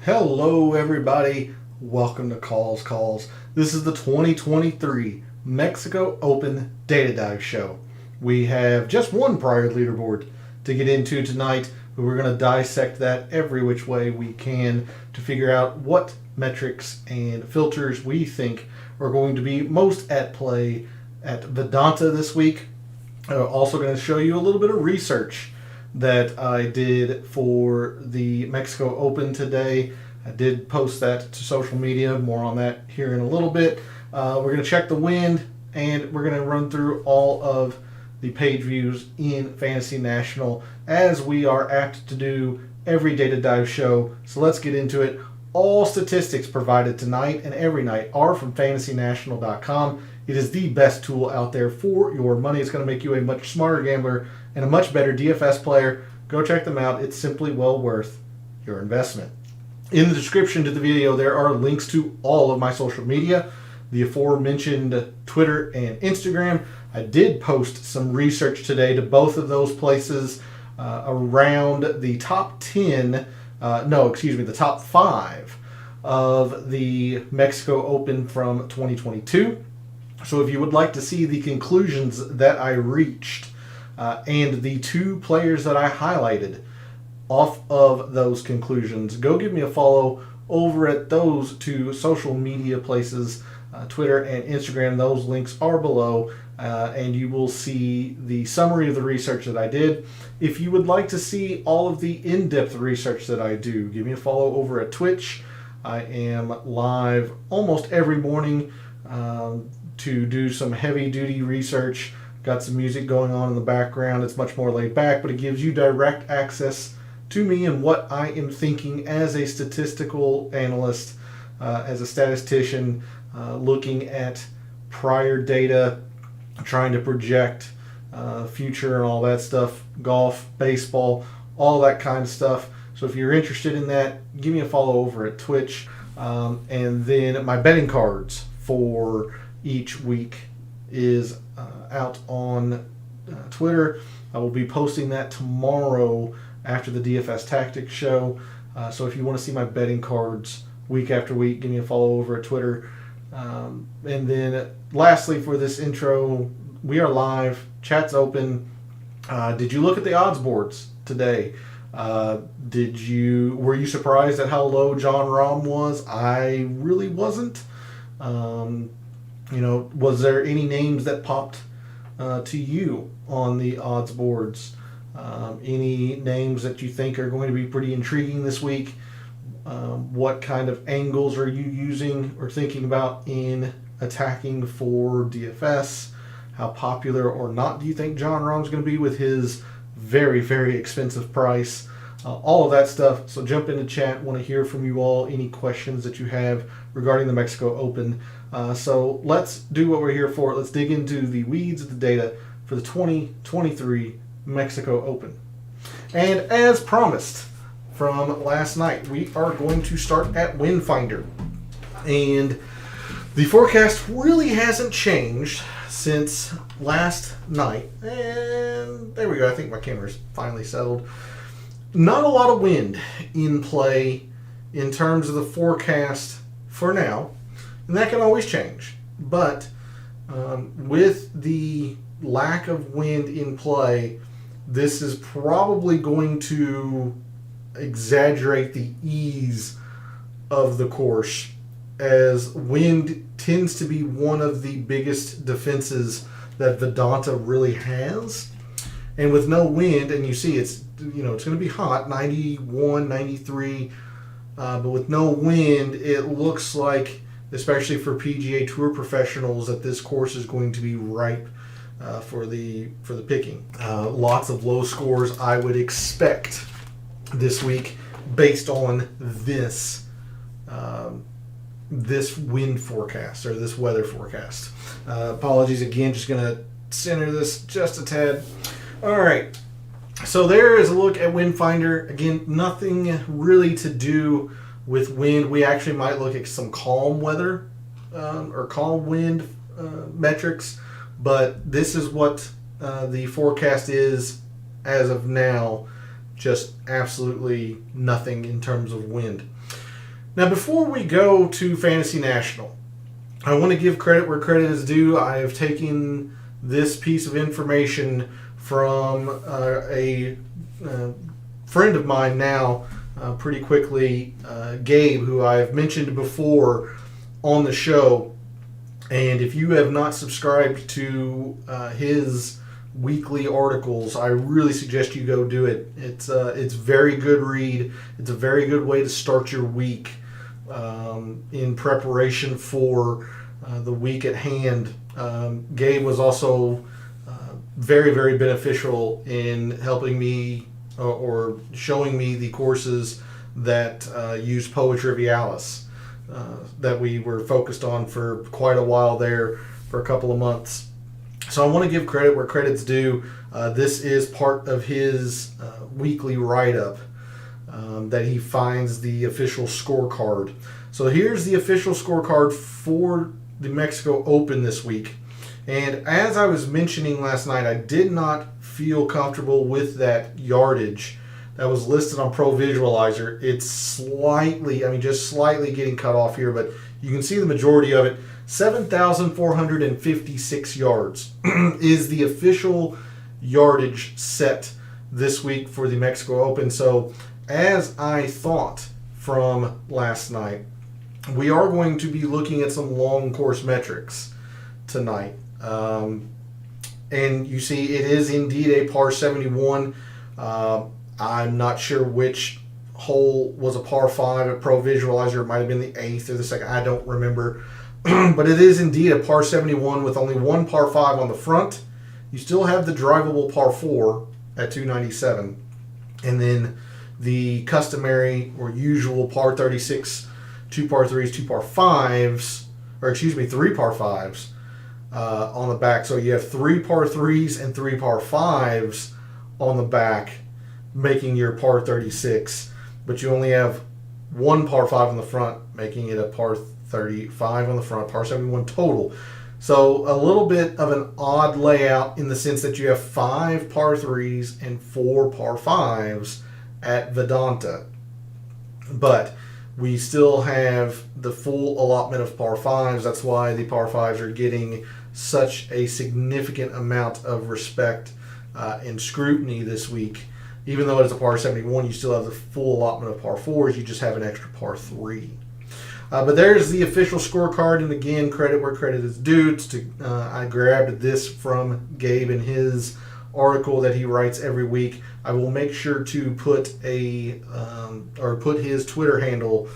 Hello, everybody. Welcome to Calls. This is the 2023 Mexico Open Data Dive Show. We have just one prior leaderboard to get into tonight, but we're going to dissect that every which way we can to figure out what metrics and filters we think are going to be most at play at Vedanta this week. Also going to show you a little bit of research that I did for the Mexico Open today. I did post that to social media. More on that here in a little bit. We're going to check the wind, and we're going to run through all of the page views in Fantasy National, as we are apt to do every data dive show. So let's get into it. All statistics provided tonight and every night are from FantasyNational.com. It is the best tool out there for your money. It's going to make you a much smarter gambler and a much better DFS player. Go check them out. It's simply well worth your investment. In the description to the video, there are links to all of my social media, the aforementioned Twitter and Instagram. I did post some research today to both of those places around the top 5 of the Mexico Open from 2022. So if you would like to see the conclusions that I reached and the two players that I highlighted off of those conclusions, go give me a follow over at those two social media places, Twitter and Instagram. Those links are below, and you will see the summary of the research that I did. If you would like to see all of the in-depth research that I do, give me a follow over at Twitch. I am live almost every morning to do some heavy-duty research. Got some music going on in the background. It's much more laid back, but it gives you direct access to me and what I am thinking as a statistical analyst, as a statistician, looking at prior data, trying to project future and all that stuff, golf, baseball, all that kind of stuff. So if you're interested in that, give me a follow over at Twitch. And then my betting cards for each week is out on Twitter. I will be posting that tomorrow after the DFS Tactics show. So if you want to see my betting cards week after week, give me a follow over at Twitter. And then lastly, for this intro, we are live. Chat's open. Did you look at the odds boards today? Were you surprised at how low Jon Rahm was? I really wasn't. Was there any names that popped to you on the odds boards? Any names that you think are going to be pretty intriguing this week? What kind of angles are you using or thinking about in attacking for DFS? How popular or not do you think Jon Rahm's going to be with his very, very expensive price? All of that stuff. So jump into chat. Want to hear from you all. Any questions that you have regarding the Mexico Open. So let's do what we're here for. Let's dig into the weeds of the data for the 2023 Mexico Open. And as promised from last night, we are going to start at Windfinder. And the forecast really hasn't changed since last night. And there we go. I think my camera's finally settled. Not a lot of wind in play in terms of the forecast for now. And that can always change. But with the lack of wind in play, this is probably going to exaggerate the ease of the course, as wind tends to be one of the biggest defenses that Vedanta really has. And with no wind, and you see it's going to be hot, 91, 93, but with no wind, it looks like, especially for PGA Tour professionals, that this course is going to be ripe for the picking. Lots of low scores I would expect this week based on this wind forecast, or this weather forecast. Apologies again, just going to center this just a tad. All right, so there is a look at Windfinder. Again, nothing really to do with wind. We actually might look at some calm weather or calm wind metrics, but this is what the forecast is as of now. Just absolutely nothing in terms of wind. Now, before we go to Fantasy National, I want to give credit where credit is due. I have taken this piece of information from a friend of mine now, pretty quickly, Gabe, who I've mentioned before on the show. And if you have not subscribed to his weekly articles, I really suggest you go do it. It's very good read. It's a very good way to start your week in preparation for the week at hand. Gabe was also very, very beneficial in helping me or showing me the courses that use Poa Trivialis that we were focused on for quite a while there, for a couple of months. So I want to give credit where credit's due. This is part of his weekly write-up that he finds the official scorecard. So here's the official scorecard for the Mexico Open this week. And as I was mentioning last night, I did not feel comfortable with that yardage that was listed on Pro Visualizer. It's slightly, just slightly getting cut off here, but you can see the majority of it. 7,456 yards is the official yardage set this week for the Mexico Open. So as I thought from last night, we are going to be looking at some long course metrics tonight. And you see it is indeed a par 71. I'm not sure which hole was a par 5 at Pro Visualizer. It might have been the 8th or the 2nd. I don't remember. But it is indeed a par 71 with only one par 5 on the front. You still have the drivable par 4 at 297. And then the customary or usual par 36, 2 par 3s, 2 par 5s, or excuse me, 3 par 5s on the back. So you have 3 par 3s and 3 par 5s on the back, making your par 36. But you only have 1 par 5 on the front, making it a par 35 on the front, par 71 total. So a little bit of an odd layout in the sense that you have 5 par 3s and 4 par 5s at Vedanta. But we still have the full allotment of par 5s. That's why the par 5s are getting such a significant amount of respect and scrutiny this week. Even though it is a par 71, you still have the full allotment of par 4s. You just have an extra par 3. But there's the official scorecard, and again, credit where credit is due. I grabbed this from Gabe in his article that he writes every week. I will make sure to put put his Twitter handle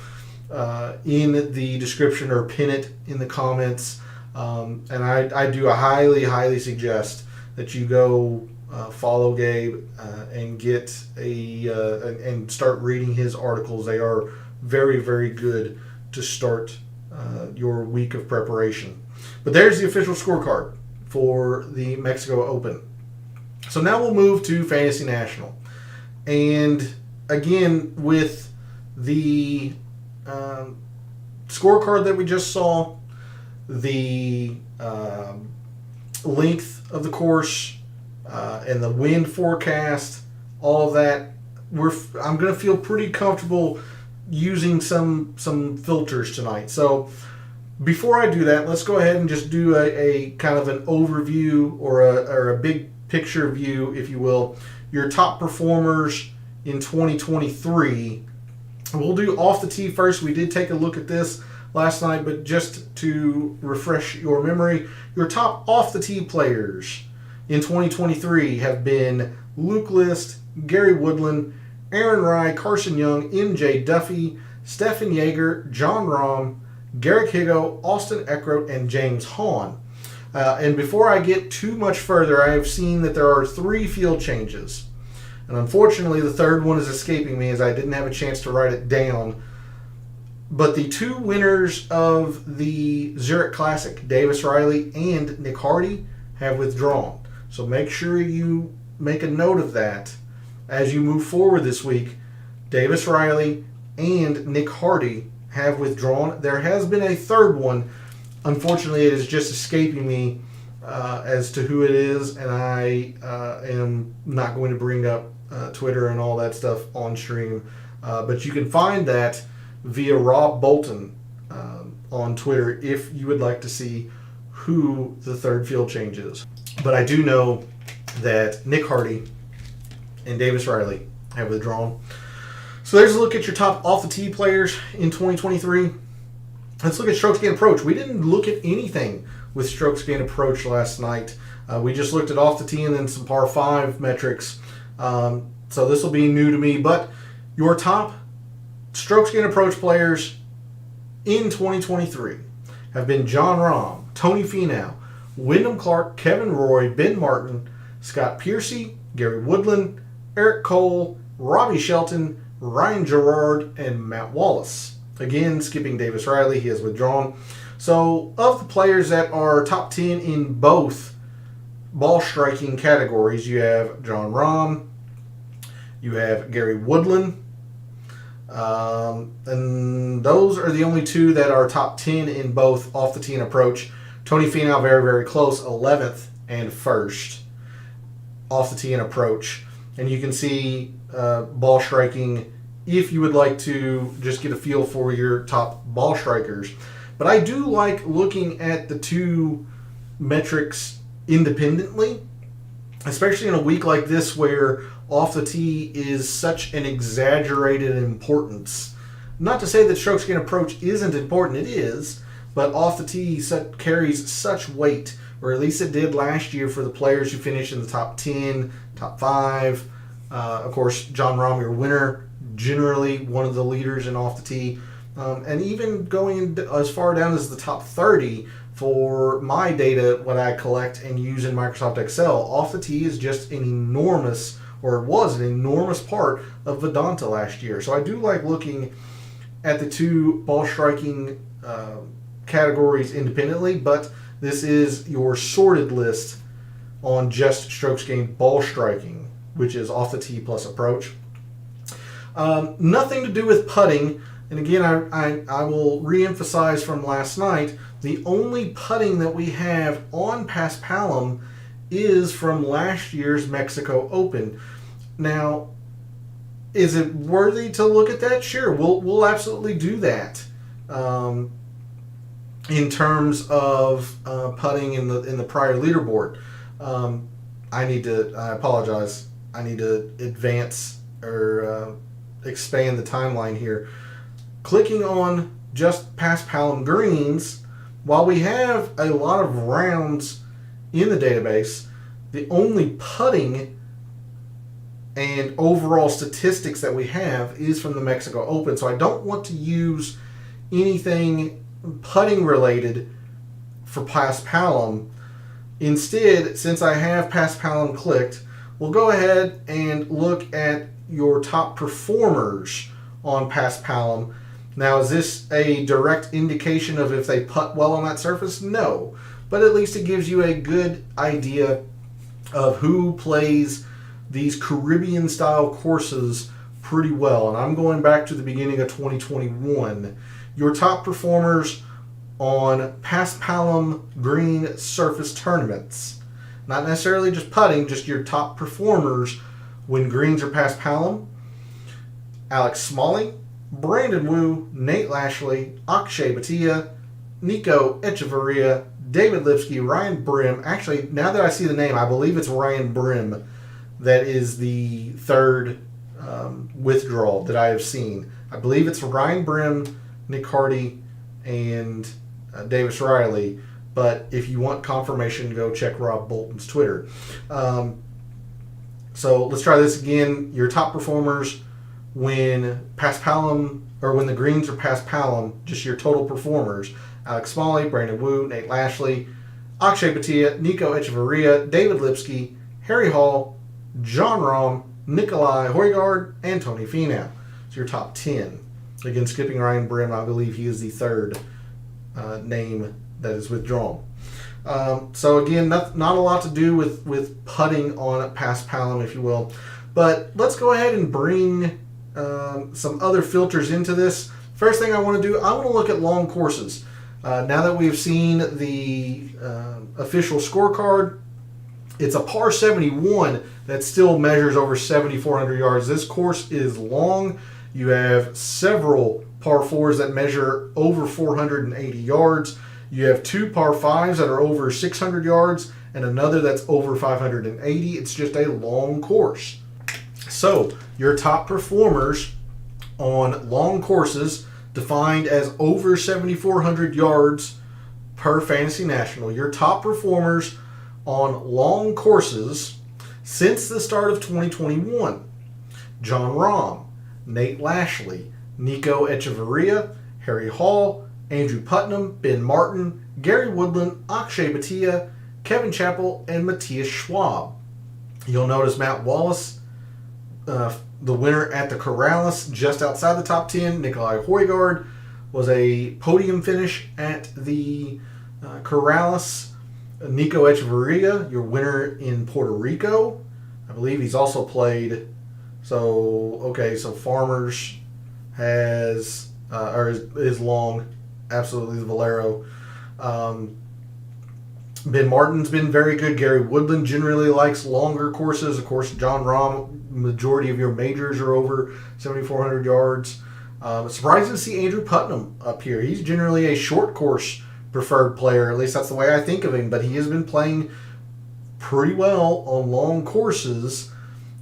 in the description or pin it in the comments. And I do highly suggest that you go follow Gabe and get and start reading his articles. They are very, very good to start your week of preparation. But there's the official scorecard for the Mexico Open. So now we'll move to Fantasy National. And again, with the scorecard that we just saw, the length of the course, and the wind forecast, all of that, I'm going to feel pretty comfortable using some filters tonight. So before I do that, let's go ahead and just do a kind of an overview or a big picture view, if you will. Your top performers in 2023. We'll do off the tee first. We did take a look at this last night, but just to refresh your memory, your top off the tee players in 2023 have been Luke List, Gary Woodland, Aaron Rai, Carson Young, MJ Duffy, Stefan Yeager, John Rahm, Garrick Higo, Austin Eckroat, and James Hahn. And before I get too much further, I have seen that there are 3 field changes. And unfortunately, the third one is escaping me as I didn't have a chance to write it down. But the 2 winners of the Zurich Classic, Davis Riley and Nick Hardy, have withdrawn. So make sure you make a note of that as you move forward this week. Davis Riley and Nick Hardy have withdrawn. There has been a third one. Unfortunately, it is just escaping me as to who it is, and I am not going to bring up Twitter and all that stuff on stream. But you can find that via Rob Bolton on Twitter if you would like to see who the third field change is. But I do know that Nick Hardy and Davis Riley have withdrawn. So there's a look at your top off the tee players in 2023. Let's look at strokes gained approach. We didn't look at anything with strokes gained approach last night. We just looked at off the tee and then some par 5 metrics. So this will be new to me. But your top strokes gained approach players in 2023 have been Jon Rahm, Tony Finau, Wyndham Clark, Kevin Roy, Ben Martin, Scott Piercy, Gary Woodland, Eric Cole, Robbie Shelton, Ryan Gerard, and Matt Wallace. Again, skipping Davis Riley, he has withdrawn. So, of the players that are top 10 in both ball striking categories, you have Jon Rahm, you have Gary Woodland, and those are the only two that are top 10 in both off the tee and approach. Tony Finau very, very close, 11th and 1st off the tee and approach. And you can see ball striking if you would like to just get a feel for your top ball strikers. But I do like looking at the two metrics independently, especially in a week like this where off the tee is such an exaggerated importance. Not to say that strokes gained approach isn't important, it is, but off the tee carries such weight, or at least it did last year for the players who finished in the top 10, top 5. Of course, Jon Rahm, your winner, generally one of the leaders in off the tee. And even going as far down as the top 30 for my data, what I collect and use in Microsoft Excel, off the tee is just an enormous, or it was an enormous part of Vedanta last year. So I do like looking at the two ball striking categories independently, but this is your sorted list on just strokes gained ball striking, which is off the tee plus approach. Nothing to do with putting. And again, I will re-emphasize from last night, the only putting that we have on Paspalum is from last year's Mexico Open. Now, is it worthy to look at that? Sure, we'll absolutely do that. In terms of putting in the prior leaderboard, I apologize. I need to advance or expand the timeline here. Clicking on just Paspalum greens, while we have a lot of rounds in the database, the only putting and overall statistics that we have is from the Mexico Open. So I don't want to use anything putting related for Paspalum. Instead, since I have Paspalum clicked, we'll go ahead and look at your top performers on Paspalum. Now, is this a direct indication of if they putt well on that surface? No. But at least it gives you a good idea of who plays these Caribbean-style courses pretty well. And I'm going back to the beginning of 2021. Your top performers on Paspalum green surface tournaments. Not necessarily just putting, just your top performers when greens are Paspalum. Alex Smalley, Brandon Wu, Nate Lashley, Akshay Bhatia, Nico Echeverria, David Lipsky, Ryan Brim. Actually, now that I see the name, I believe it's Ryan Brim that is the third withdrawal that I have seen. I believe it's Ryan Brim, Nick Hardy, and Davis Riley. But if you want confirmation, go check Rob Bolton's Twitter. So let's try this again. Your top performers when Paspalum, or when the greens are Paspalum, just your total performers: Alex Smalley, Brandon Wu, Nate Lashley, Akshay Bhatia, Nico Echeverria, David Lipsky, Harry Hall, Jon Rahm, Nikolai Højgaard, and Tony Finau. So your top 10. Again, skipping Ryan Brim, I believe he is the third name that is withdrawn. So again, not a lot to do with putting on Paspalum, if you will. But let's go ahead and bring some other filters into this. First thing I want to do, I want to look at long courses. Now that we've seen the official scorecard, it's a par 71 that still measures over 7,400 yards. This course is long. You have several par 4s that measure over 480 yards. You have 2 par 5s that are over 600 yards and another that's over 580. It's just a long course. So your top performers on long courses, defined as over 7,400 yards per Fantasy National, your top performers on long courses since the start of 2021: John Rahm, Nate Lashley, Nico Echeverria, Harry Hall, Andrew Putnam, Ben Martin, Gary Woodland, Akshay Bhatia, Kevin Chappell, and Matthias Schwab. You'll notice Matt Wallace, the winner at the Corrales, just outside the top 10. Nikolai Højgaard was a podium finish at the Corrales. Nico Echeverria, your winner in Puerto Rico. I believe he's also played. So Farmers has, or is long, absolutely the Valero. Ben Martin's been very good. Gary Woodland generally likes longer courses. Of course, John Rahm, majority of your majors are over 7,400 yards. It's surprising to see Andrew Putnam up here. He's generally a short course preferred player. At least that's the way I think of him. But he has been playing pretty well on long courses.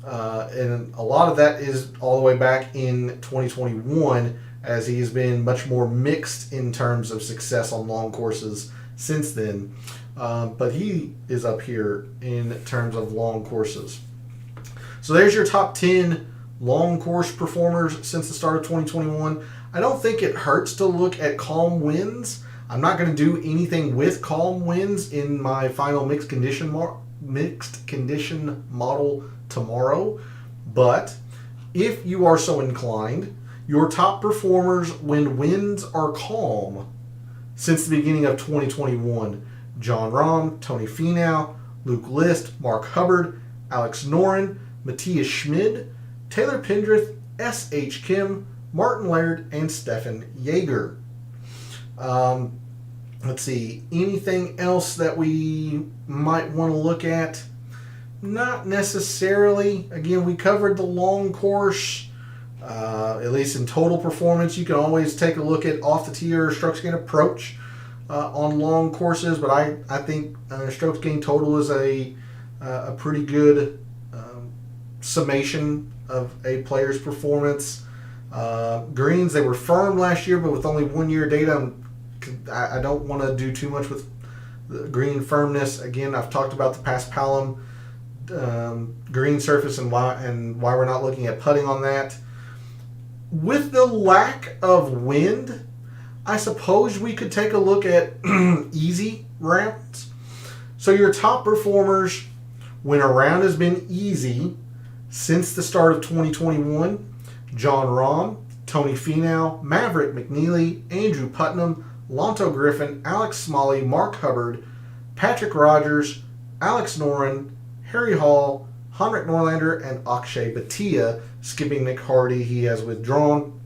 And a lot of that is all the way back in 2021, as he has been much more mixed in terms of success on long courses since then. But he is up here in terms of long courses. So there's your top 10 long course performers since the start of 2021. I don't think it hurts to look at calm wins. I'm not going to do anything with calm wins in my final mixed condition model tomorrow. But if you are so inclined, your top performers when winds are calm since the beginning of 2021: John Rahm, Tony Finau, Luke List, Mark Hubbard, Alex Noren, Matthias Schmid, Taylor Pendrith, S.H. Kim, Martin Laird, and Stefan Jaeger. Let's see, anything else that we might want to look at? Not necessarily. Again, we covered the long course, at least in total performance. You can always take a look at off the tee or strokes gain approach on long courses, but I think strokes gain total is a pretty good summation of a player's performance. Greens, they were firm last year, but with only 1 year data, I don't want to do too much with the green firmness. Again, I've talked about the Paspalum green surface and why we're not looking at putting on that. With the lack of wind, I suppose we could take a look at easy rounds. So your top performers when a round has been easy since the start of 2021: John Rahm, Tony Finau, Maverick McNeely, Andrew Putnam, Lonto Griffin, Alex Smalley, Mark Hubbard, Patrick Rogers, Alex Noren, Harry Hall, Henrik Norlander, and Akshay Bhatia, skipping Nick Hardy. He has withdrawn.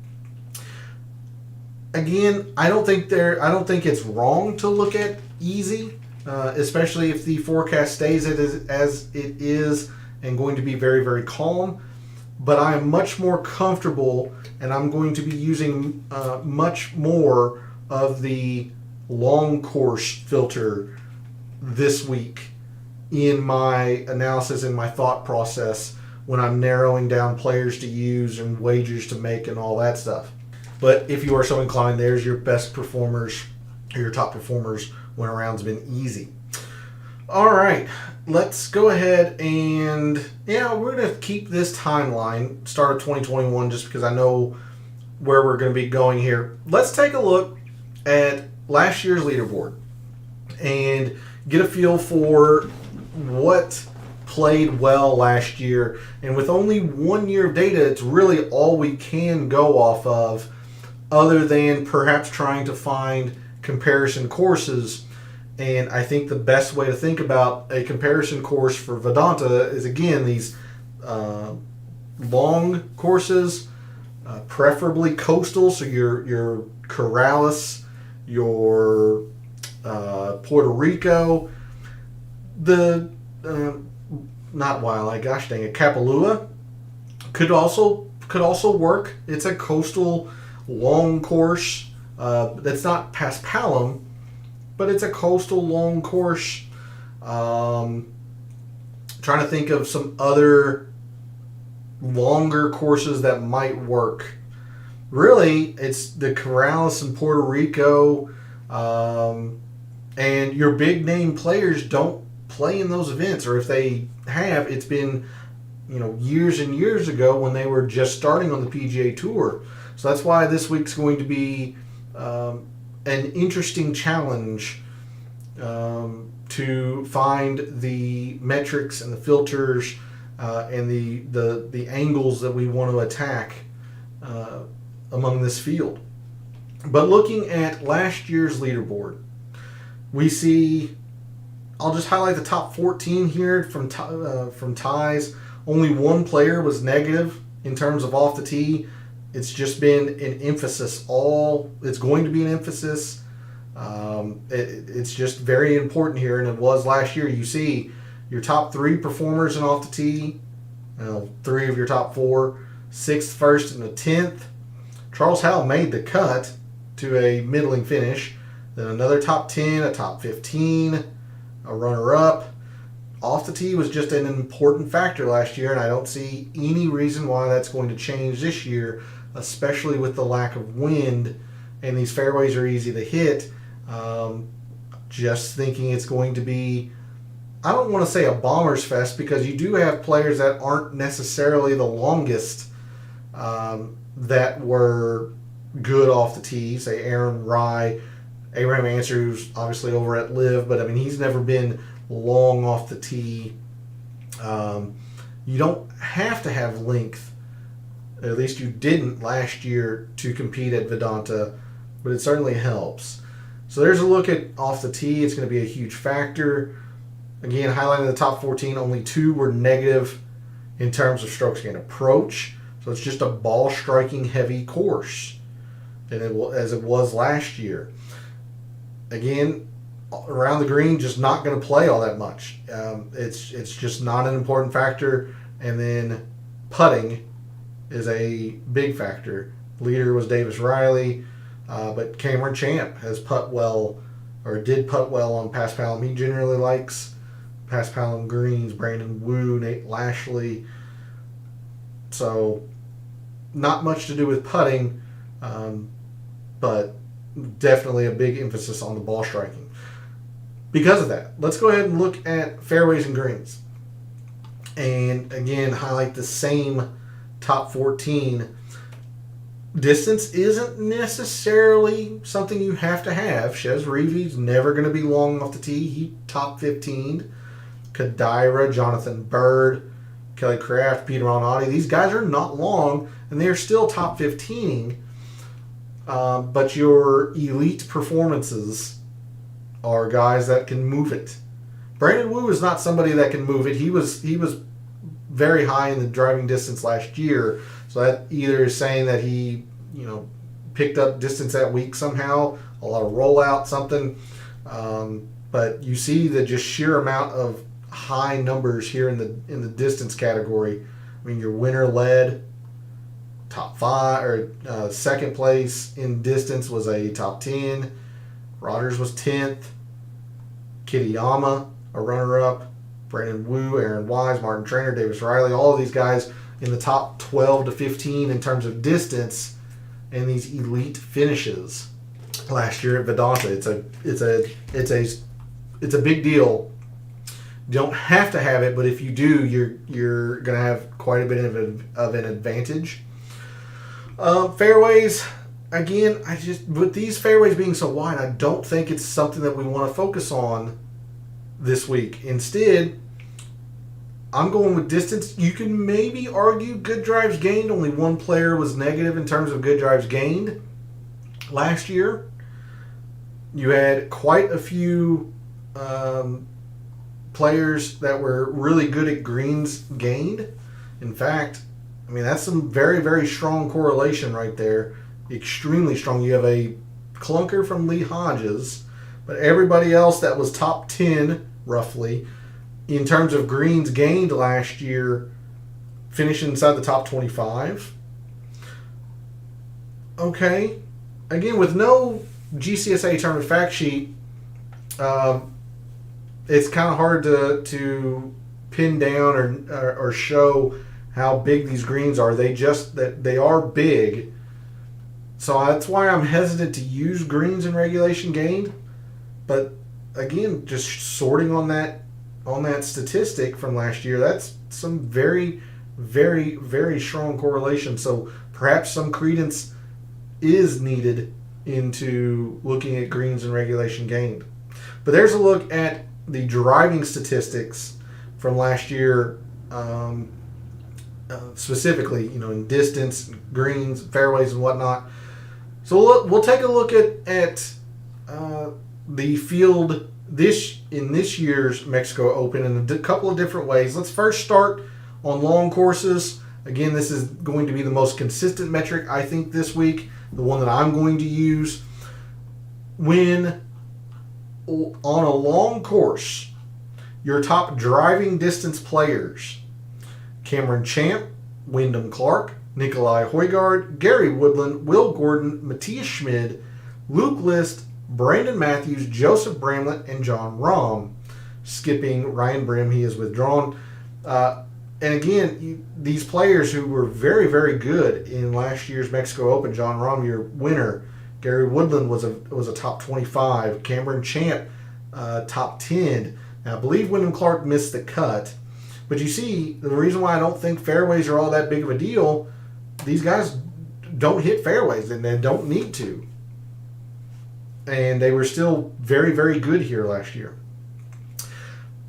Again, I don't think it's wrong to look at easy, especially if the forecast stays as it is and going to be very, very calm. But I am much more comfortable, and I'm going to be using much more of the long course filter this week in my analysis and my thought process when I'm narrowing down players to use and wagers to make and all that stuff. But if you are so inclined, there's your best performers, or your top performers when a round's been easy. All right, let's go ahead and, we're going to keep this timeline, start of 2021, just because I know where we're going to be going here. Let's take a look at last year's leaderboard and get a feel for what played well last year. And with only 1 year of data, it's really all we can go off of, other than perhaps trying to find comparison courses. And I think the best way to think about a comparison course for Vedanta is, again, these long courses, preferably coastal, so your Corrales, your Puerto Rico, the not Waialae, gosh dang it, Kapalua could also work. It's a coastal long course that's not paspalum, but it's a coastal long course. Trying to think of some other longer courses that might work. Really, it's the Corrales in Puerto Rico, and your big name players don't play in those events, or if they have, it's been years and years ago when they were just starting on the PGA Tour. So that's why this week's going to be an interesting challenge to find the metrics and the filters and the angles that we want to attack among this field. But looking at last year's leaderboard, we see, I'll just highlight the top 14 here from ties. Only one player was negative in terms of off the tee. It's just been an emphasis. It's going to be an emphasis. It's just very important here, and it was last year. You see your top 3 performers in off the tee, 3 of your top 4, 6th, 1st, and the 10th. Charles Howell made the cut to a middling finish. Then another top 10, a top 15, a runner-up. Off the tee was just an important factor last year, and I don't see any reason why that's going to change this year, especially with the lack of wind, and these fairways are easy to hit. Just thinking it's going to be, I don't want to say a bomber's fest, because you do have players that aren't necessarily the longest that were good off the tee, say Aaron Rye, Abraham Answer, who's obviously over at Live, but I mean, he's never been long off the tee. You don't have to have length, at least you didn't last year, to compete at Vedanta, but it certainly helps. So there's a look at off the tee. It's going to be a huge factor. Again, highlighting the top 14, only 2 were negative in terms of strokes gained approach. So it's just a ball striking heavy course, and as it was last year. Again, around the green, just not going to play all that much. It's just not an important factor. And then putting is a big factor. Leader was Davis Riley, but Cameron Champ has putt well, or did putt well on paspalum. He generally likes paspalum greens. Brandon Wu, Nate Lashley. So not much to do with putting, but definitely a big emphasis on the ball striking. Because of that, let's go ahead and look at fairways and greens. And again, highlight the same top 14. Distance isn't necessarily something you have to have. Chez Reavie's never going to be long off the tee. He top 15. Kadira, Jonathan Bird, Kelly Craft, Peter Onati. These guys are not long, and they're still top 15. But your elite performances are guys that can move it. Brandon Wu is not somebody that can move it. He was very high in the driving distance last year, so that either is saying that he picked up distance that week somehow, a lot of rollout, something. But you see the just sheer amount of high numbers here in the distance category. I mean, your winner led top 5 or second place in distance was a top 10. Rodgers was 10th. Kitayama, a runner-up. Brandon Wu, Aaron Wise, Martin Trainer, Davis Riley, all of these guys in the top 12 to 15 in terms of distance and these elite finishes last year at Vedanta. It's a big deal. You don't have to have it, but if you do, you're going to have quite a bit of an advantage. Fairways, again, with these fairways being so wide, I don't think it's something that we want to focus on this week. Instead, I'm going with distance. You can maybe argue good drives gained. Only one player was negative in terms of good drives gained last year. You had quite a few players that were really good at greens gained. In fact, I mean, that's some very, very strong correlation right there. Extremely strong. You have a clunker from Lee Hodges, but everybody else that was top 10, roughly, in terms of greens gained last year, finished inside the top 25. Okay. Again, with no GCSA tournament fact sheet, it's kind of hard to pin down or show how big these greens are. They are big. So that's why I'm hesitant to use greens in regulation gained. But again, just sorting on that statistic from last year, that's some very, very, very strong correlation. So perhaps some credence is needed into looking at greens in regulation gained. But there's a look at the driving statistics from last year, specifically, in distance, greens, fairways, and whatnot. So we'll take a look at the field in this year's Mexico Open in a couple of different ways. Let's first start on long courses. Again, this is going to be the most consistent metric, I think, this week, the one that I'm going to use. When on a long course, your top driving distance players: Cameron Champ, Wyndham Clark, Nikolai Højgaard, Gary Woodland, Will Gordon, Matthias Schmid, Luke List, Brandon Matthews, Joseph Bramlett, and John Rahm. Skipping Ryan Brehm, he is withdrawn. And again, these players who were very, very good in last year's Mexico Open: John Rahm, your winner; Gary Woodland was a top 25; Cameron Champ, top 10. Now, I believe Wyndham Clark missed the cut. But you see, the reason why I don't think fairways are all that big of a deal, these guys don't hit fairways, and they don't need to. And they were still very, very good here last year.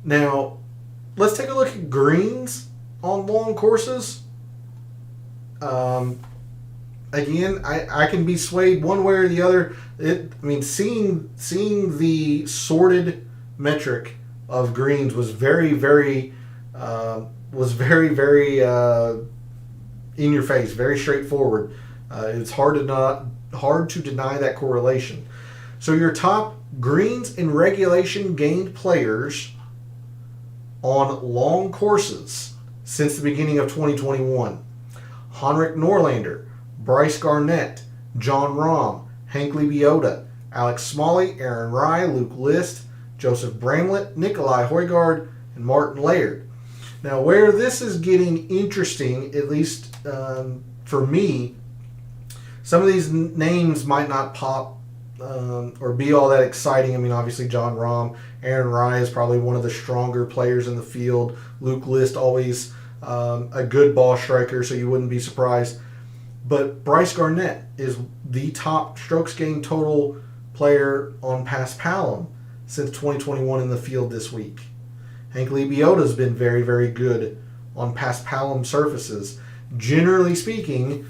Now, let's take a look at greens on long courses. Again, I can be swayed one way or the other. Seeing the sorted metric of greens was very, very in your face, very straightforward. It's hard to deny that correlation. So your top greens in regulation gained players on long courses since the beginning of 2021: Henrik Norlander, Bryce Garnett, John Rahm, Hank Lebioda, Alex Smalley, Aaron Rai, Luke List, Joseph Bramlett, Nikolai Højgaard, and Martin Laird. Now, where this is getting interesting, at least for me, some of these names might not pop or be all that exciting. Obviously John Rahm, Aaron Rai is probably one of the stronger players in the field. Luke List, always a good ball striker, so you wouldn't be surprised. But Bryce Garnett is the top strokes gained total player on Paspalum since 2021 in the field this week. Hank Lebioda has been very, very good on Paspalum surfaces. Generally speaking,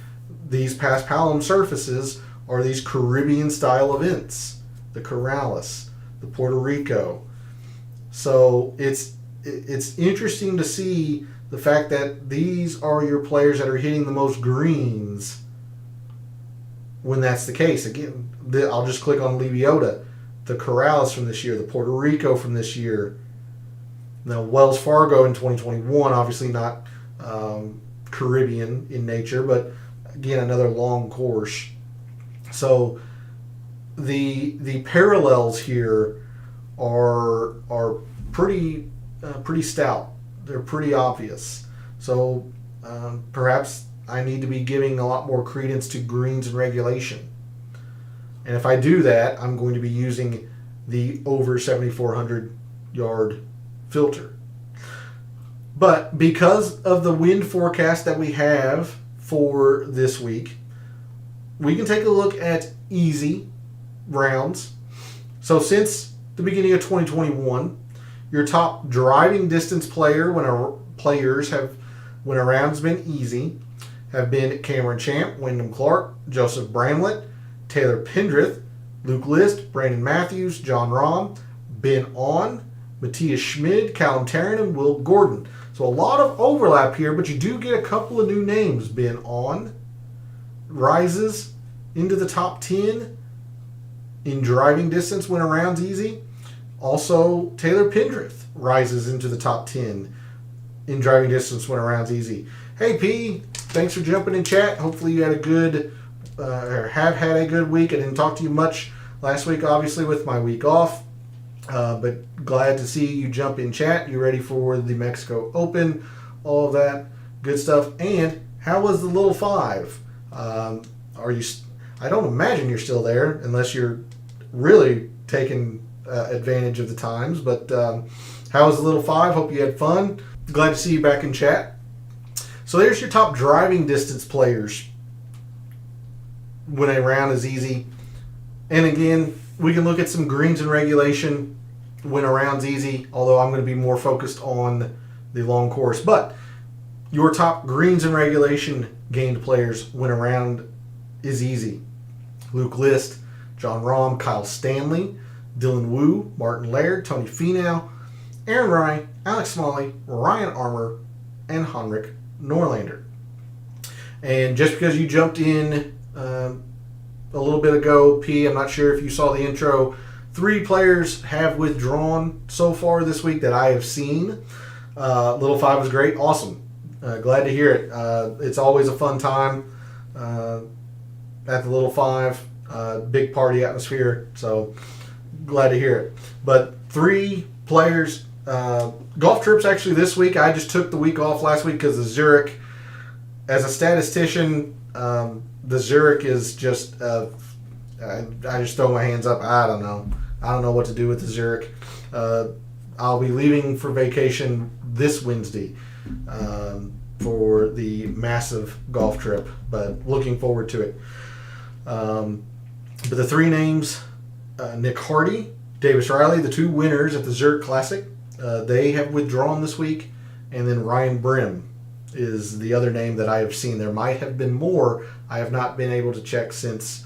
these Paspalum surfaces are these Caribbean-style events, the Corrales, the Puerto Rico. So it's interesting to see the fact that these are your players that are hitting the most greens when that's the case. Again, I'll just click on Lebioda, the Corrales from this year, the Puerto Rico from this year. Now, Wells Fargo in 2021, obviously not Caribbean in nature, but again, another long course. So the parallels here are pretty stout. They're pretty obvious. So perhaps I need to be giving a lot more credence to greens and regulation. And if I do that, I'm going to be using the over 7,400 yard filter. But because of the wind forecast that we have for this week, we can take a look at easy rounds. So since the beginning of 2021, your top driving distance player when a round's been easy have been Cameron Champ, Wyndham Clark, Joseph Bramlett, Taylor Pendrith, Luke List, Brandon Matthews, John Rahm, Ben On, Matthias Schmid, Callum Tarrant, and Will Gordon. So a lot of overlap here, but you do get a couple of new names. Ben On rises into the top 10 in driving distance when a round's easy. Also, Taylor Pendrith rises into the top 10 in driving distance when a round's easy. Hey, P, thanks for jumping in chat. Hopefully you had a good or have had a good week. I didn't talk to you much last week, obviously, with my week off. But glad to see you jump in chat. You ready for the Mexico Open? All of that good stuff. And how was the little five? Are you? I don't imagine you're still there unless you're really taking advantage of the times. But how was the little five? Hope you had fun. Glad to see you back in chat. So there's your top driving distance players when a round is easy. And again, we can look at some greens in regulation when a round's easy, although I'm going to be more focused on the long course. But your top greens in regulation gained players when a round is easy. Luke List, John Rahm, Kyle Stanley, Dylan Wu, Martin Laird, Tony Finau, Aaron Rai, Alex Smalley, Ryan Armour, and Henrik Norlander. And just because you jumped in a little bit ago, P, I'm not sure if you saw the intro, 3 players have withdrawn so far this week that I have seen. Little 5 was great. Awesome. Glad to hear it. It's always a fun time at the Little 5. Big party atmosphere, so glad to hear it. But 3 players. Golf trips actually this week. I just took the week off last week because of Zurich. As a statistician, the Zurich is just, I just throw my hands up. I don't know. I don't know what to do with the Zurich. I'll be leaving for vacation this Wednesday for the massive golf trip, but looking forward to it. But the 3 names, Nick Hardy, Davis Riley, the 2 winners at the Zurich Classic, they have withdrawn this week. And then Ryan Brim is the other name that I have seen. There might have been more. I have not been able to check since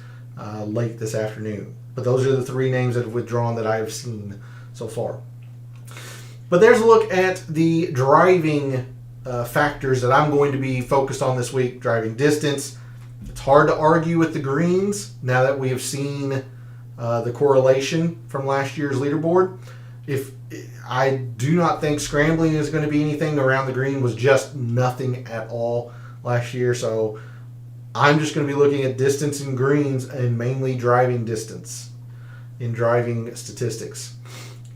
late this afternoon. But those are the 3 names that have withdrawn that I have seen so far. But there's a look at the driving factors that I'm going to be focused on this week. Driving distance. It's hard to argue with the greens now that we have seen the correlation from last year's leaderboard. If I do not think scrambling is going to be anything around the green, was just nothing at all last year. So I'm just going to be looking at distance in greens and mainly driving distance in driving statistics.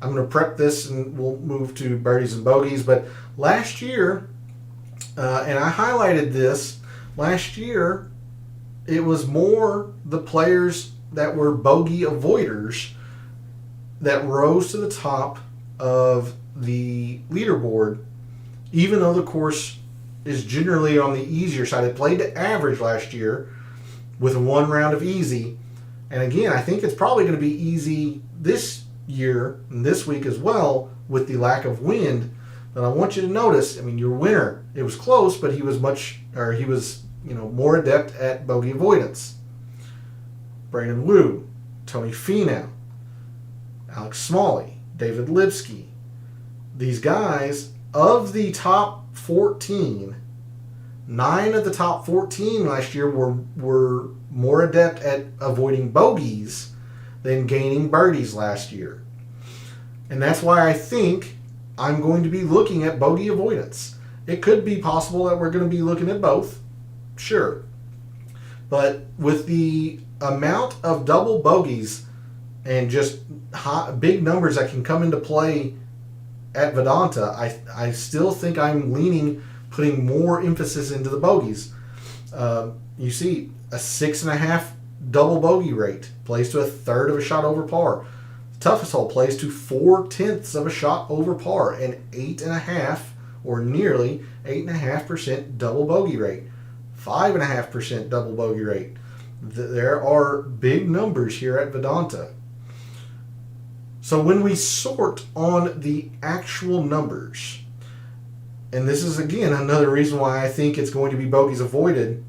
I'm going to prep this and we'll move to birdies and bogeys. But last year, and I highlighted this, last year it was more the players that were bogey avoiders that rose to the top of the leaderboard, even though the course is generally on the easier side. It played to average last year with 1 round of easy. And again, I think it's probably going to be easy this year and this week as well with the lack of wind. But I want you to notice, I mean, your winner, it was close, but he was more adept at bogey avoidance. Brandon Wu, Tony Finau, Alex Smalley, David Lipsky. These guys, of the top 14, 9 of the top 14 last year were more adept at avoiding bogeys than gaining birdies last year. And that's why I think I'm going to be looking at bogey avoidance. It could be possible that we're going to be looking at both. Sure. But with the amount of double bogeys and just big numbers that can come into play at Vedanta, I still think I'm putting more emphasis into the bogeys. You see a 6.5 double bogey rate, plays to 1/3 of a shot over par. The toughest hole plays to 4/10 of a shot over par, and 8.5 or nearly 8.5% double bogey rate, 5.5% double bogey rate. There are big numbers here at Vedanta. So when we sort on the actual numbers, and this is again another reason why I think it's going to be bogeys avoided,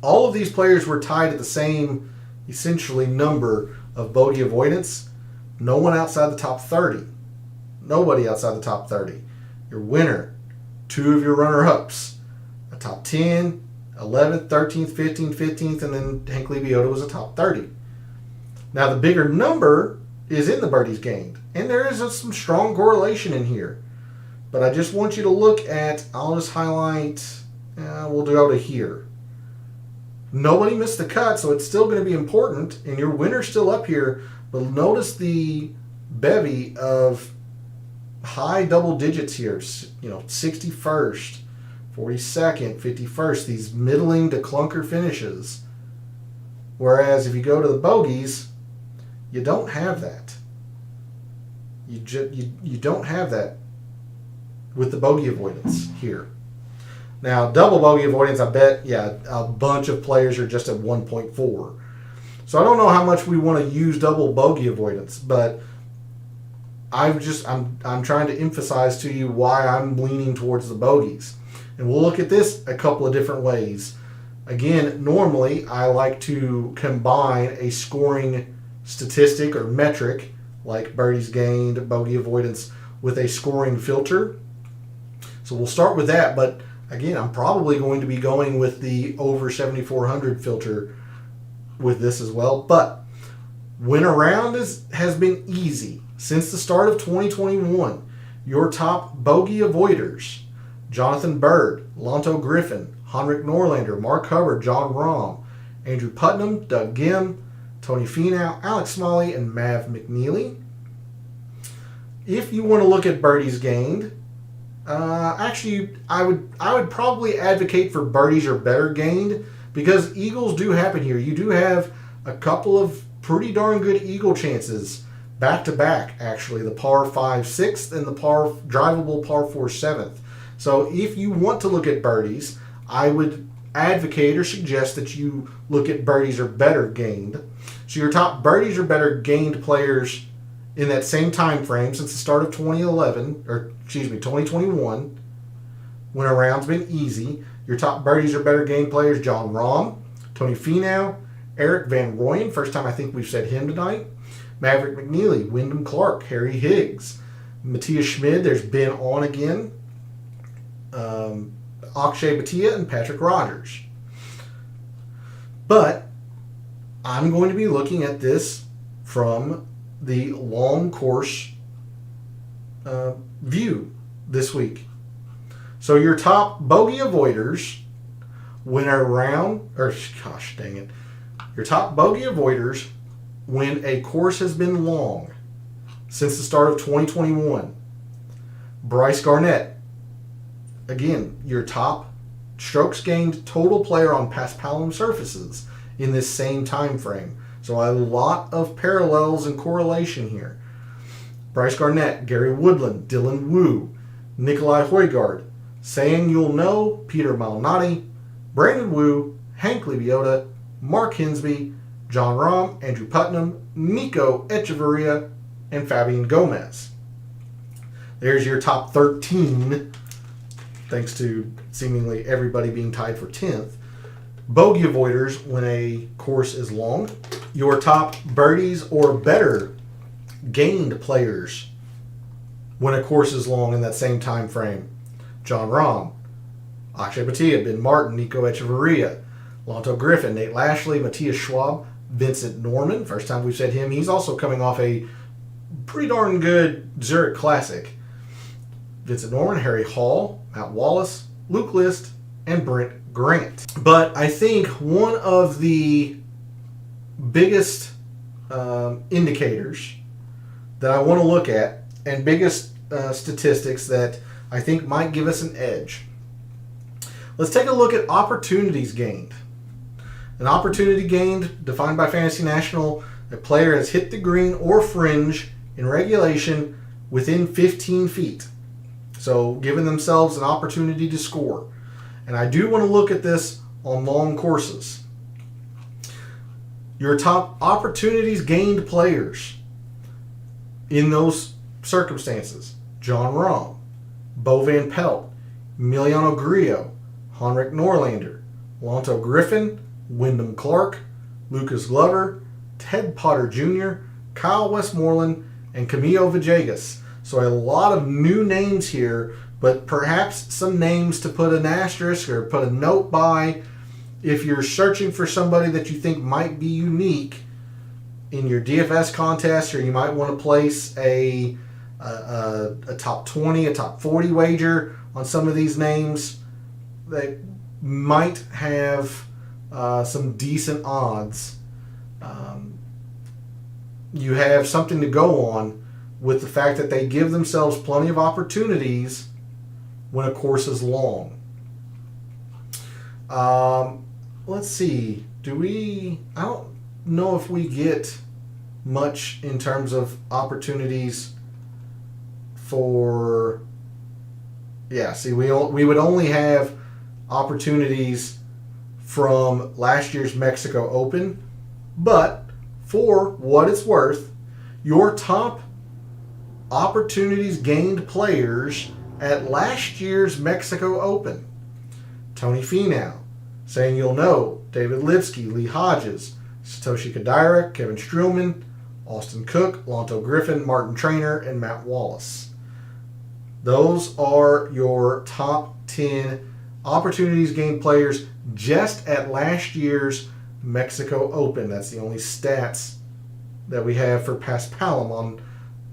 all of these players were tied at the same essentially number of bogey avoidance. No one outside the top 30. Nobody outside the top 30. Your winner, 2 of your runner-ups, a top 10, 11th, 13th, 15th, 15th, and then Hank Lebioda was a top 30. Now the bigger number is in the birdies gained, and there is some strong correlation in here. But I just want you to look at, I'll just highlight, we'll go to here. Nobody missed the cut, so it's still going to be important, and your winner's still up here. But notice the bevy of high double digits here. 61st, 42nd, 51st. These middling to clunker finishes. Whereas if you go to the bogeys, you don't have that. You don't have that with the bogey avoidance here. Now, double bogey avoidance, I bet, a bunch of players are just at 1.4. So I don't know how much we want to use double bogey avoidance, but I'm trying to emphasize to you why I'm leaning towards the bogeys. And we'll look at this a couple of different ways. Again, normally I like to combine a scoring statistic or metric like birdies gained, bogey avoidance, with a scoring filter. So we'll start with that, but again, I'm probably going to be going with the over 7,400 filter with this as well. But win around has been easy since the start of 2021. Your top bogey avoiders: Jonathan Bird, Lonto Griffin, Henrik Norlander, Mark Hubbard, John Rahm, Andrew Putnam, Doug Gim, Tony Finau, Alex Smalley, and Mav McNeely. If you want to look at birdies gained, actually, I would probably advocate for birdies or better gained, because eagles do happen here. You do have a couple of pretty darn good eagle chances back to back, actually. The par 5 6th and the drivable par 4 7th. So if you want to look at birdies, I would advocate or suggest that you look at birdies or better gained. So your top birdies or better gained players in that same time frame since the start of 2021, when around's been easy. Your top birdies or better gained players: John Rahm, Tony Finau, Eric Van Rooyen, first time I think we've said him tonight, Maverick McNeely, Wyndham Clark, Harry Higgs, Matthias Schmid, there's Ben on again, Akshay Bhatia, and Patrick Rogers. But I'm going to be looking at this from the long course view this week. So your top bogey avoiders win a round, your top bogey avoiders when a course has been long since the start of 2021. Bryce Garnett, again, your top strokes gained total player on Paspalum surfaces in this same time frame. So a lot of parallels and correlation here. Bryce Garnett, Gary Woodland, Dylan Wu, Nikolai Højgaard, Saying You'll Know, Peter Malnati, Brandon Wu, Hank Lebioda, Mark Hinsby, John Rahm, Andrew Putnam, Nico Echeverria, and Fabian Gomez. There's your top 13, thanks to seemingly everybody being tied for 10th. Bogey avoiders when a course is long. Your top birdies or better gained players when a course is long in that same time frame: John Rahm, Akshay Bhatia, Ben Martin, Nico Echeverria, Lonto Griffin, Nate Lashley, Matthias Schwab, Vincent Norman. First time we've said him. He's also coming off a pretty darn good Zurich Classic. Vincent Norman, Harry Hall, Matt Wallace, Luke List, and Brent Grant. But I think one of the biggest indicators that I want to look at, and biggest statistics that I think might give us an edge. Let's take a look at opportunities gained. An opportunity gained, defined by Fantasy National, a player has hit the green or fringe in regulation within 15 feet. So giving themselves an opportunity to score. And I do want to look at this on long courses. Your top opportunities gained players in those circumstances: John Rahm, Bo Van Pelt, Emiliano Grillo, Henrik Norlander, Lonto Griffin, Wyndham Clark, Lucas Glover, Ted Potter Jr., Kyle Westmoreland, and Camilo Villegas. So a lot of new names here, but perhaps some names to put an asterisk or put a note by if you're searching for somebody that you think might be unique in your DFS contest, or you might want to place a top 20, a top 40 wager on some of these names that might have some decent odds, you have something to go on with the fact that they give themselves plenty of opportunities when a course is long. Let's see. I don't know if we get much in terms of opportunities for. Yeah, see, we would only have opportunities from last year's Mexico Open, but for what it's worth, your top opportunities gained players at last year's Mexico Open: Tony Finau, saying you'll know, David Lipsky, Lee Hodges, Satoshi Kodaira, Kevin Streelman, Austin Cook, Lonto Griffin, Martin Traynor, and Matt Wallace. Those are your top 10 opportunities gained players just at last year's Mexico Open. That's the only stats that we have for Paspalum on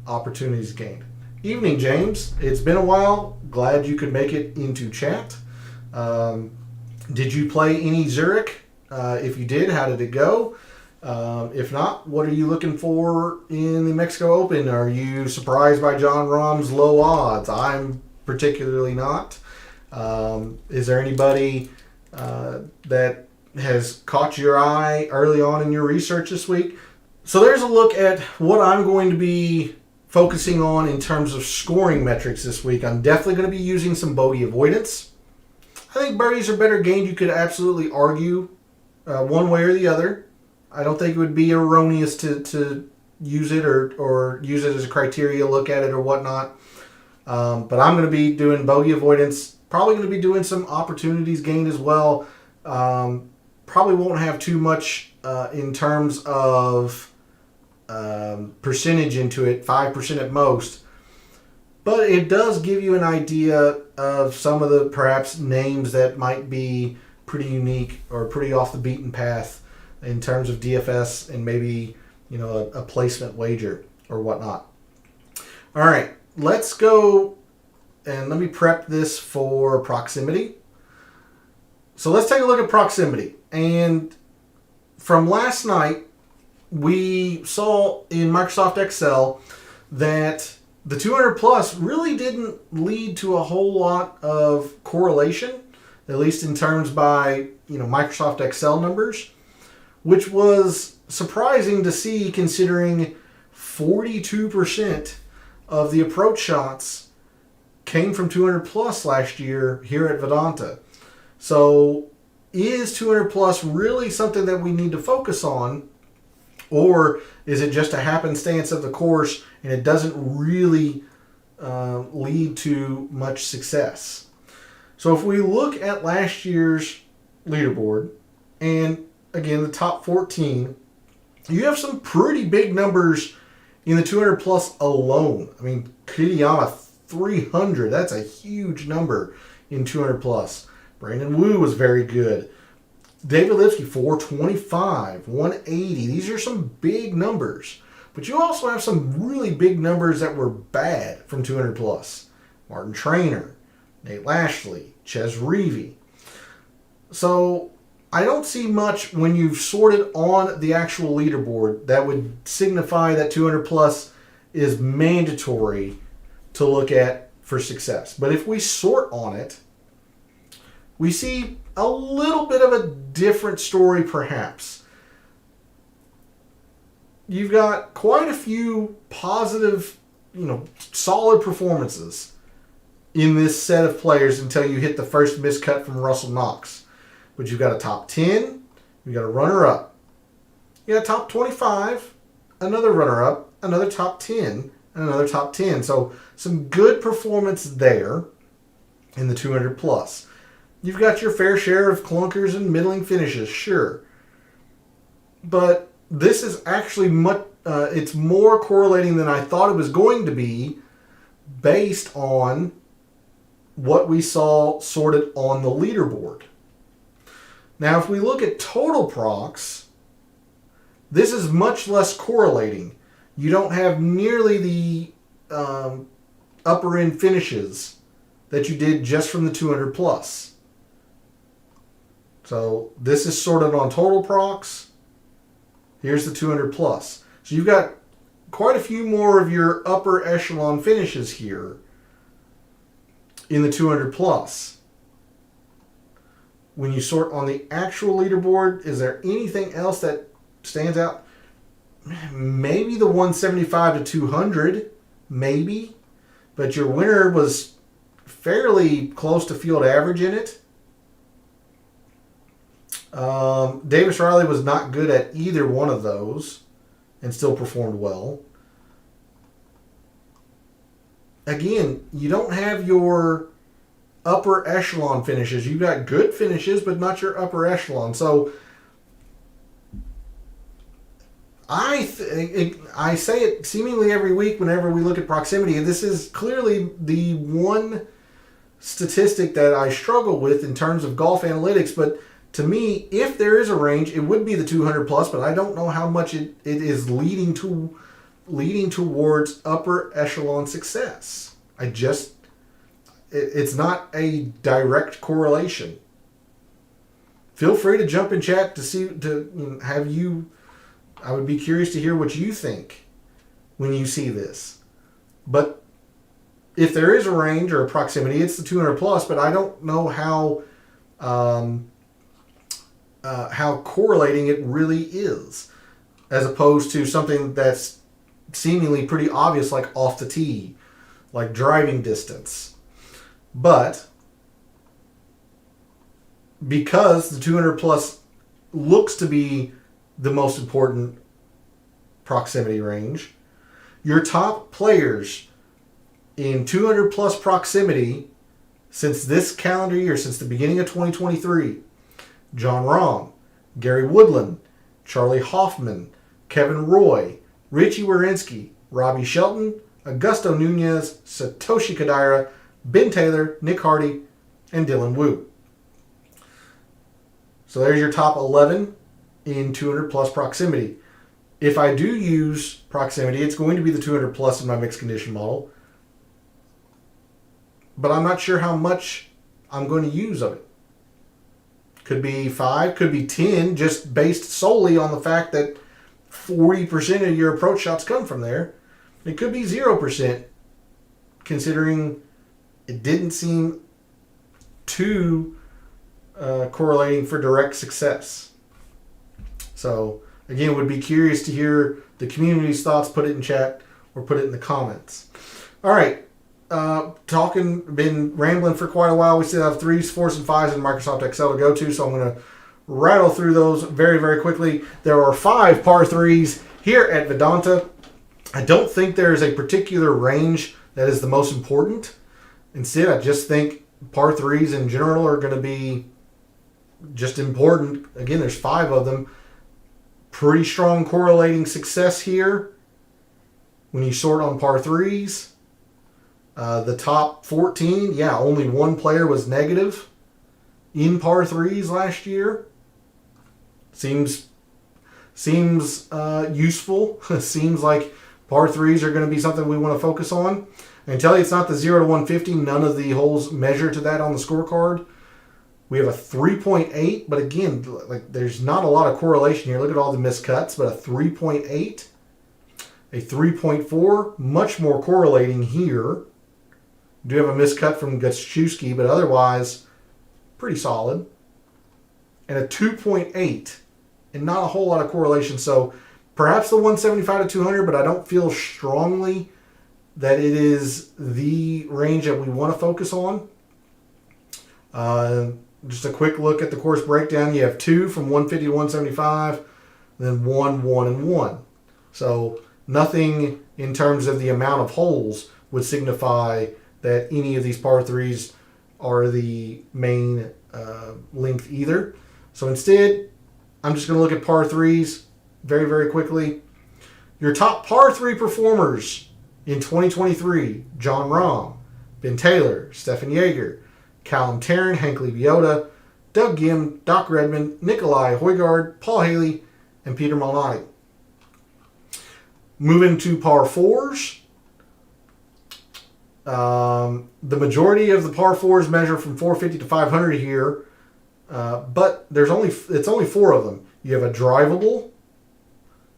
opportunities gained. Evening, James. It's been a while. Glad you could make it into chat. Did you play any Zurich? If you did, how did it go? If not, what are you looking for in the Mexico Open? Are you surprised by Jon Rahm's low odds? I'm particularly not. Is there anybody that has caught your eye early on in your research this week? So there's a look at what I'm going to be focusing on in terms of scoring metrics this week. I'm definitely going to be using some bogey avoidance. I think birdies are better gained. You could absolutely argue one way or the other. I don't think it would be erroneous to use it or use it as a criteria, look at it or whatnot. But I'm going to be doing bogey avoidance. Probably going to be doing some opportunities gained as well. Probably won't have too much in terms of percentage into it, 5% at most. But it does give you an idea of some of the perhaps names that might be pretty unique or pretty off the beaten path in terms of DFS and maybe, a placement wager or whatnot. All right, let's go and let me prep this for proximity. So let's take a look at proximity. And from last night, we saw in Microsoft Excel that the 200 plus really didn't lead to a whole lot of correlation, at least in terms by Microsoft Excel numbers, which was surprising to see considering 42% of the approach shots came from 200 plus last year here at Vedanta. So is 200 plus really something that we need to focus on, or is it just a happenstance of the course and it doesn't really lead to much success? So if we look at last year's leaderboard, and again, the top 14, you have some pretty big numbers in the 200 plus alone. I mean, Kiriyama 300, that's a huge number in 200 plus. Brandon Wu was very good. David Lipsky 425, 180. These are some big numbers. But you also have some really big numbers that were bad from 200 plus. Martin Traynor, Nate Lashley, Ches Reavie. So I don't see much when you've sorted on the actual leaderboard that would signify that 200 plus is mandatory to look at for success. But if we sort on it, we see a little bit of a different story perhaps. You've got quite a few positive, solid performances in this set of players until you hit the first miscut from Russell Knox. But you've got a top 10, you've got a runner-up. You got a top 25, another runner-up, another top 10, and another top 10. So some good performance there in the 200 plus. You've got your fair share of clunkers and middling finishes, sure. But this is actually it's more correlating than I thought it was going to be based on what we saw sorted on the leaderboard. Now, if we look at total procs, this is much less correlating. You don't have nearly the upper end finishes that you did just from the 200 plus. So this is sorted on total procs. Here's the 200 plus. So you've got quite a few more of your upper echelon finishes here in the 200 plus. When you sort on the actual leaderboard, is there anything else that stands out? Maybe the 175 to 200, maybe. But your winner was fairly close to field average in it. Davis Riley was not good at either one of those and still performed well. Again, you don't have your upper echelon finishes. You've got good finishes, but not your upper echelon. So I say it seemingly every week whenever we look at proximity, and this is clearly the one statistic that I struggle with in terms of golf analytics. But to me, if there is a range, it would be the 200 plus, but I don't know how much it is leading towards upper echelon success. It's not a direct correlation. Feel free to jump in chat I would be curious to hear what you think when you see this. But if there is a range or a proximity, it's the 200 plus, but I don't know how correlating it really is, as opposed to something that's seemingly pretty obvious, like off the tee, like driving distance. But because the 200 plus looks to be the most important proximity range, your top players in 200 plus proximity since this calendar year, since the beginning of 2023, John Rahm, Gary Woodland, Charlie Hoffman, Kevin Roy, Richie Werenski, Robbie Shelton, Augusto Nunez, Satoshi Kodaira, Ben Taylor, Nick Hardy, and Dylan Wu. So there's your top 11 in 200 plus proximity. If I do use proximity, it's going to be the 200 plus in my mixed condition model. But I'm not sure how much I'm going to use of it. Could be 5, could be 10, just based solely on the fact that 40% of your approach shots come from there. It could be 0%, considering it didn't seem too correlating for direct success. So, again, would be curious to hear the community's thoughts. Put it in chat or put it in the comments. All right. Been rambling for quite a while. We still have 3s, 4s, and 5s in Microsoft Excel to go to, so I'm going to rattle through those very, very quickly. There are 5 par 3s here at Vedanta. I don't think there is a particular range that is the most important. Instead, I just think par 3s in general are going to be just important. Again, there's 5 of them. Pretty strong correlating success here when you sort on par 3s. The top 14, only one player was negative in par 3s last year. Seems useful. Seems like par 3s are going to be something we want to focus on. I can tell you it's not the 0 to 150. None of the holes measure to that on the scorecard. We have a 3.8, but again, there's not a lot of correlation here. Look at all the missed cuts, but a 3.8, a 3.4, much more correlating here. Do have a miscut from Gutschewski, but otherwise, pretty solid. And a 2.8, and not a whole lot of correlation. So perhaps the 175 to 200, but I don't feel strongly that it is the range that we want to focus on. Just a quick look at the course breakdown. You have 2 from 150 to 175, then 1, 1, and 1. So nothing in terms of the amount of holes would signify that any of these par 3s are the main length either. So instead, I'm just going to look at par 3s very, very quickly. Your top par 3 performers in 2023, John Rahm, Ben Taylor, Stefan Jaeger, Callum Tarrant, Hank Lebioda, Doug Gim, Doc Redmond, Nikolai Højgaard, Paul Haley, and Peter Malnati. Moving to par 4s. The majority of the par 4s measure from 450 to 500 here. But it's only 4 of them. You have a drivable,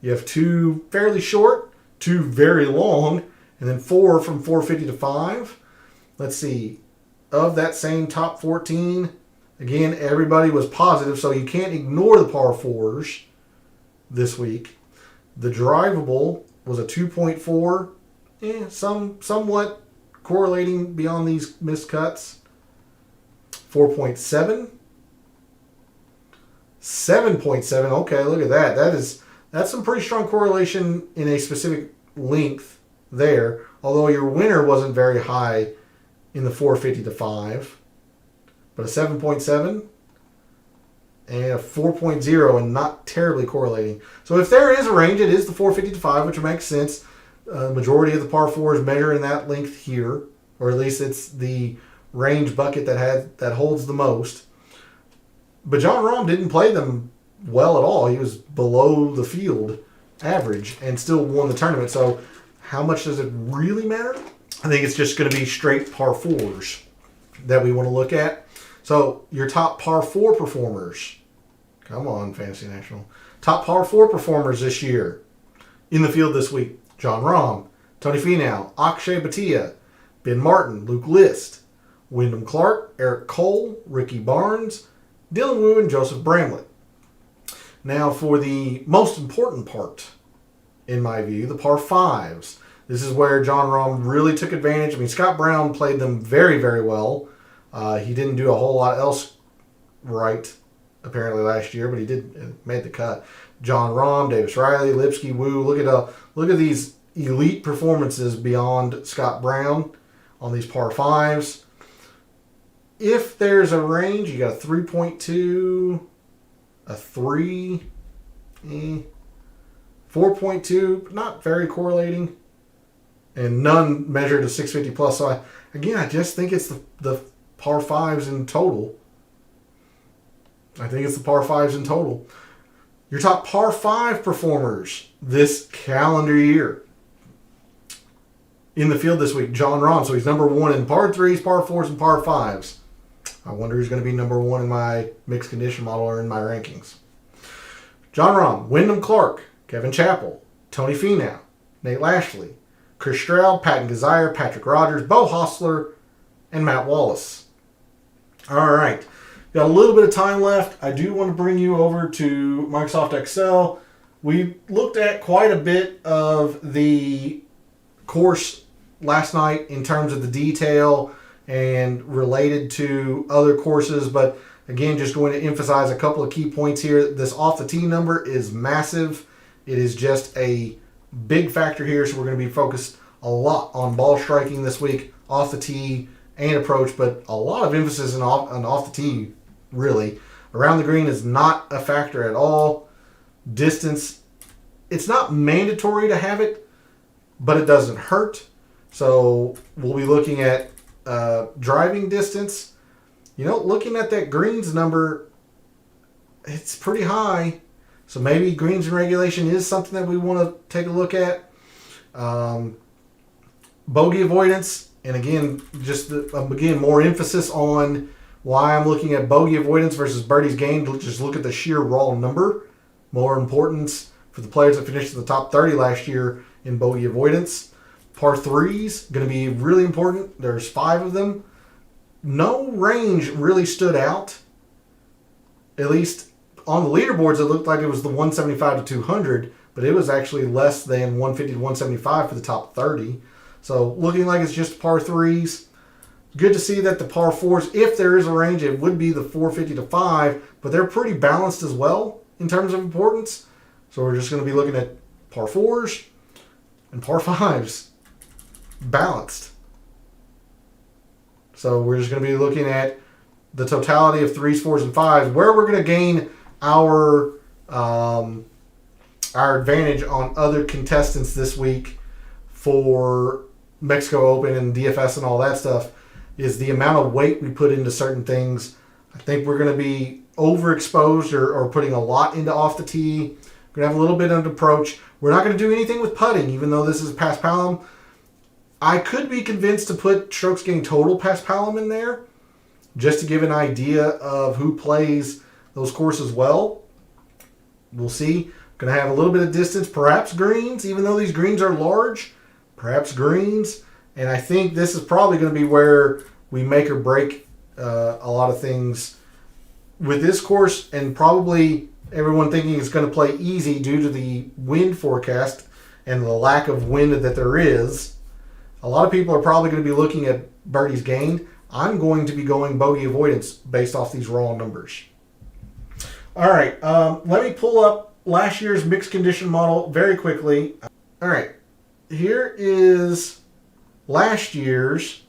you have 2 fairly short, 2 very long, and then 4 from 450 to 5. Let's see. Of that same top 14, again, everybody was positive, so you can't ignore the par 4s this week. The drivable was a 2.4, somewhat correlating beyond these missed cuts. 4.7, 7.7. Okay, look at that. That's some pretty strong correlation in a specific length there. Although your winner wasn't very high in the 450 to 5, but a 7.7 and a 4.0, and not terribly correlating. So if there is a range, it is the 450 to 5, which makes sense. Majority of the par 4s measure in that length here, or at least it's the range bucket that holds the most. But Jon Rahm didn't play them well at all. He was below the field average and still won the tournament. So how much does it really matter? I think it's just going to be straight par 4s that we want to look at. So your top par 4 performers. Come on, Fantasy National. Top par 4 performers this year in the field this week. Jon Rahm, Tony Finau, Akshay Bhatia, Ben Martin, Luke List, Wyndham Clark, Eric Cole, Ricky Barnes, Dylan Wu, and Joseph Bramlett. Now for the most important part, in my view, the par 5s. This is where Jon Rahm really took advantage. I mean, Scott Brown played them very, very well. He didn't do a whole lot else right, apparently, last year, but he made the cut. Jon Rahm, Davis Riley, Lipsky, Wu. Look at these elite performances beyond Scott Brown on these par 5s. If there's a range, you got a 3.2, a 3, 4.2, not very correlating, and none measured to 650 plus. So I just think it's the par 5s in total. I think it's the par 5s in total. Your top par 5 performers this calendar year in the field this week. Jon Rahm, so he's number 1 in par 3s, par 4s, and par 5s. I wonder who's going to be number 1 in my mixed condition model or in my rankings. Jon Rahm, Wyndham Clark, Kevin Chappell, Tony Finau, Nate Lashley, Chris Stroud, Patton Kizzire, Patrick Rogers, Beau Hossler, and Matt Wallace. All right. Got a little bit of time left. I do want to bring you over to Microsoft Excel. We looked at quite a bit of the course last night in terms of the detail and related to other courses, but again, just going to emphasize a couple of key points here. This off the tee number is massive. It is just a big factor here, so we're going to be focused a lot on ball striking this week, off the tee and approach, but a lot of emphasis on off the tee, really. Around the green is not a factor at all. Distance, it's not mandatory to have it, but it doesn't hurt. So we'll be looking at driving distance. Looking at that greens number, it's pretty high. So maybe greens and regulation is something that we want to take a look at. Bogey avoidance, and again, more emphasis on why I'm looking at bogey avoidance versus birdies gained. Just look at the sheer raw number. More importance for the players that finished in the top 30 last year in bogey avoidance. Par 3s, going to be really important. There's 5 of them. No range really stood out. At least on the leaderboards, it looked like it was the 175 to 200, but it was actually less than 150 to 175 for the top 30. So looking like it's just par 3s. Good to see that the par 4s, if there is a range, it would be the 450 to 5, but they're pretty balanced as well in terms of importance. So we're just going to be looking at par 4s and par 5s balanced. So we're just going to be looking at the totality of 3s, 4s, and 5s, where we're going to gain our advantage on other contestants this week for Mexico Open and DFS and all that stuff is the amount of weight we put into certain things. I think we're going to be overexposed or putting a lot into off the tee. We're going to have a little bit of approach. We're not going to do anything with putting, even though this is past Palom. I could be convinced to put strokes gained total past Palom in there, just to give an idea of who plays those courses well. We'll see. Going to have a little bit of distance, perhaps greens, even though these greens are large, perhaps greens. And I think this is probably going to be where we make or break a lot of things with this course, and probably everyone thinking it's going to play easy due to the wind forecast and the lack of wind that there is. A lot of people are probably going to be looking at birdies gained. I'm going to be going bogey avoidance based off these raw numbers. All right, let me pull up last year's mixed condition model very quickly. All right, here is last year's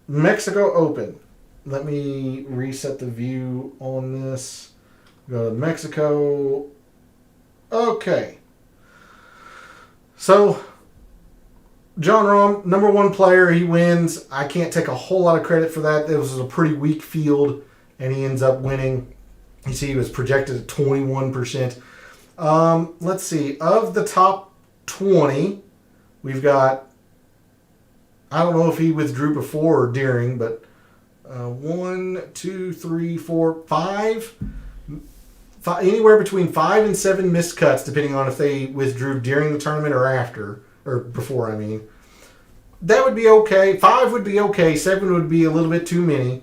Mexico Open. Let me reset the view on this. Go to Mexico. Okay. So, Jon Rahm, number one player, he wins. I can't take a whole lot of credit for that. It was a pretty weak field, and he ends up winning. You see, he was projected at 21%. Let's see. Of the top 20, we've got, I don't know if he withdrew before or during, but 1, 2, 3, 4, 5, anywhere between 5 and 7 missed cuts, depending on if they withdrew during the tournament or after, or before, I mean. That would be okay. 5 would be okay. 7 would be a little bit too many.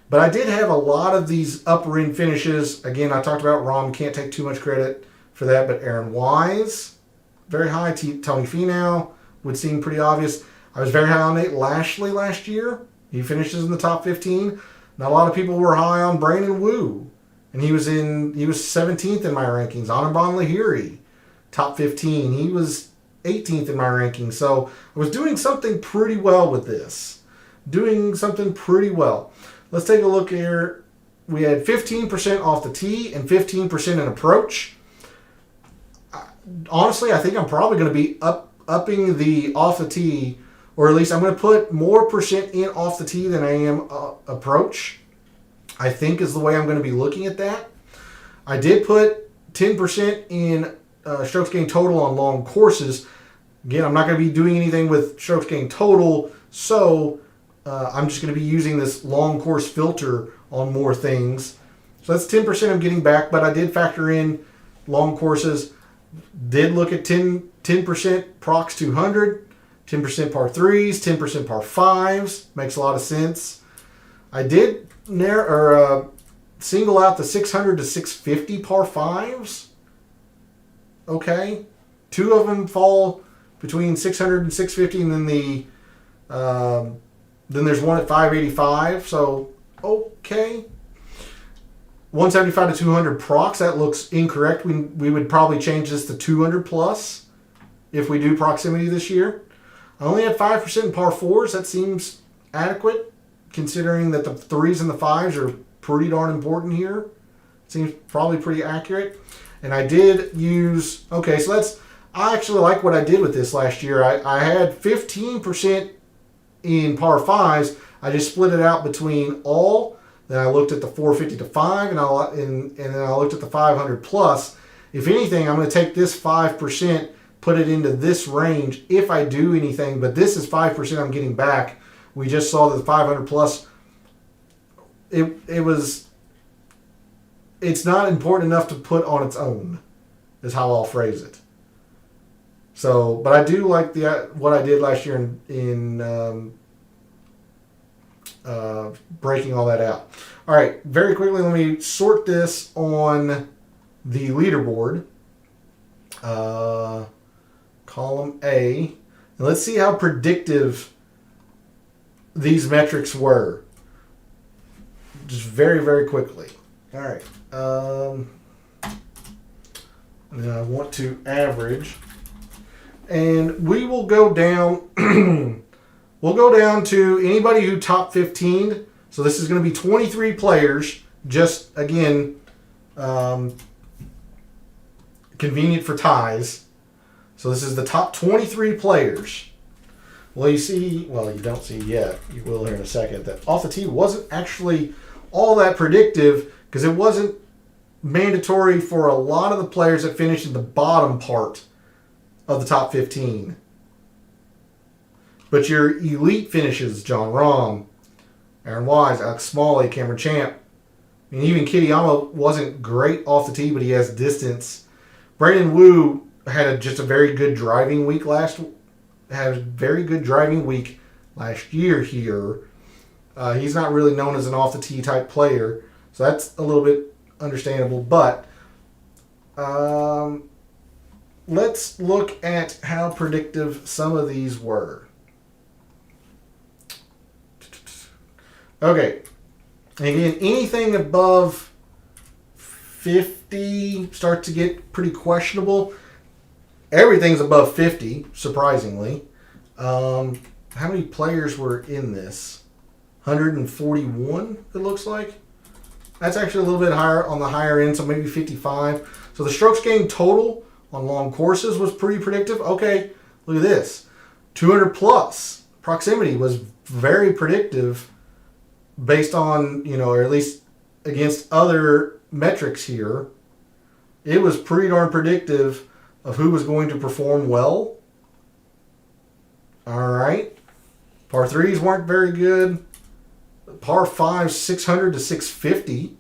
But I did have a lot of these upper end finishes. Again, I talked about Rahm. Can't take too much credit for that. But Aaron Wise, very high. Tony Finau would seem pretty obvious. I was very high on Nate Lashley last year. He finishes in the top 15. Not a lot of people were high on Brandon Wu. And he was 17th in my rankings. Anand Lahiri, top 15. He was 18th in my rankings. So I was doing something pretty well with this. Doing something pretty well. Let's take a look here. We had 15% off the tee and 15% in approach. Honestly, I think I'm probably going to be upping the off the tee, or at least I'm going to put more percent in off the tee than I am approach. I think is the way I'm going to be looking at that. I did put 10% in strokes gained total on long courses. Again, I'm not going to be doing anything with strokes gained total, so I'm just going to be using this long course filter on more things. So that's 10% I'm getting back, but I did factor in long courses. Did look at 10% Prox 200, 10% par 3s, 10% par 5s. Makes a lot of sense. I did single out the 600 to 650 par 5s. Okay. 2 of them fall between 600 and 650, and then there's one at 585. So, okay. 175 to 200 Prox, that looks incorrect. We would probably change this to 200 plus if we do proximity this year. I only had 5% in par 4s. That seems adequate, considering that the 3s and the 5s are pretty darn important here. Seems probably pretty accurate. And I did use, okay, so I actually like what I did with this last year. I had 15% in par 5s. I just split it out between all. Then I looked at the 450 to 5, and then I looked at the 500 plus. If anything, I'm going to take this 5%, put it into this range if I do anything. But this is 5% I'm getting back. We just saw that the 500 plus, it's not important enough to put on its own, is how I'll phrase it. So, but I do like what I did last year in breaking all that out. All right, very quickly, let me sort this on the leaderboard. Column A. And let's see how predictive these metrics were. Just very, very quickly. All right. And then I want to average. And we will go down... We'll go down to anybody who top 15. So this is going to be 23 players. Just, again, convenient for ties. So this is the top 23 players. Well, you don't see yet. You will here in a second. That off the tee wasn't actually all that predictive because it wasn't mandatory for a lot of the players that finished in the bottom part of the top 15. But your elite finishes, Jon Rahm, Aaron Wise, Alex Smalley, Cameron Champ. I mean, even Kitayama wasn't great off the tee, but he has distance. Brandon Wu had just a very good driving week last year here. He's not really known as an off the tee type player, so that's a little bit understandable. But let's look at how predictive some of these were. Okay. Again, anything above 50 starts to get pretty questionable. Everything's above 50, surprisingly. How many players were in this? 141, it looks like. That's actually a little bit higher on the higher end, so maybe 55. So the strokes gained total on long courses was pretty predictive. Okay, look at this. 200 plus proximity was very predictive based on, or at least against other metrics here. It was pretty darn predictive of who was going to perform well. All right. Par 3s weren't very good. Par 5s, 600 to 650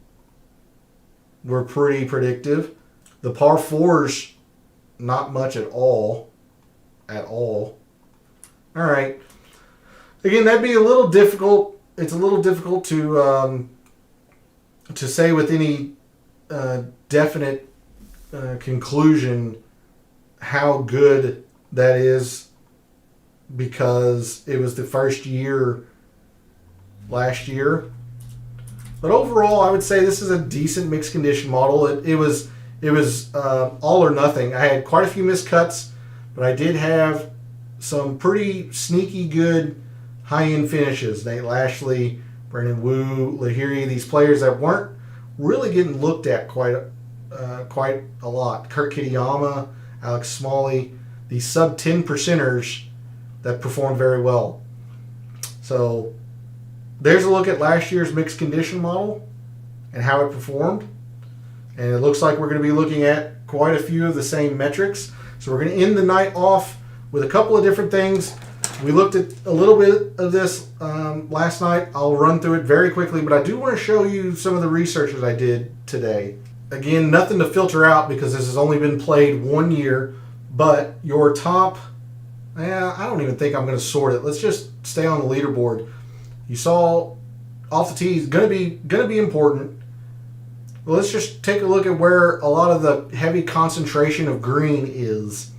were pretty predictive. The par 4s, not much at all. All right. Again, that'd be a little difficult. It's a little difficult to say with any definite conclusion how good that is, because it was the first year last year. But overall, I would say this is a decent mixed condition model. It was all or nothing. I had quite a few missed cuts, but I did have some pretty sneaky good high-end finishes. Nate Lashley, Brandon Wu, Lahiri, these players that weren't really getting looked at quite a lot. Kurt Kitayama, Alex Smalley, these sub-10 percenters that performed very well. So there's a look at last year's mixed condition model and how it performed. And it looks like we're going to be looking at quite a few of the same metrics. So we're going to end the night off with a couple of different things. We looked at a little bit of this last night. I'll run through it very quickly, but I do want to show you some of the research that I did today. Again, nothing to filter out because this has only been played 1 year, but your top, I don't even think I'm going to sort it. Let's just stay on the leaderboard. You saw off the tee is going to be important. Well, let's just take a look at where a lot of the heavy concentration of green is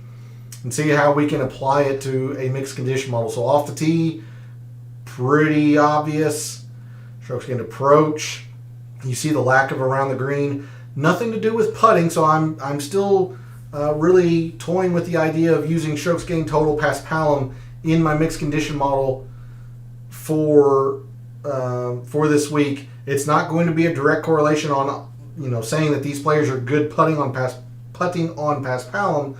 and see how we can apply it to a mixed condition model. So off the tee, pretty obvious. Strokes gained approach. You see the lack of around the green. Nothing to do with putting, so I'm still really toying with the idea of using strokes gained total past Palom in my mixed condition model for this week. It's not going to be a direct correlation on saying that these players are good putting on past Palom,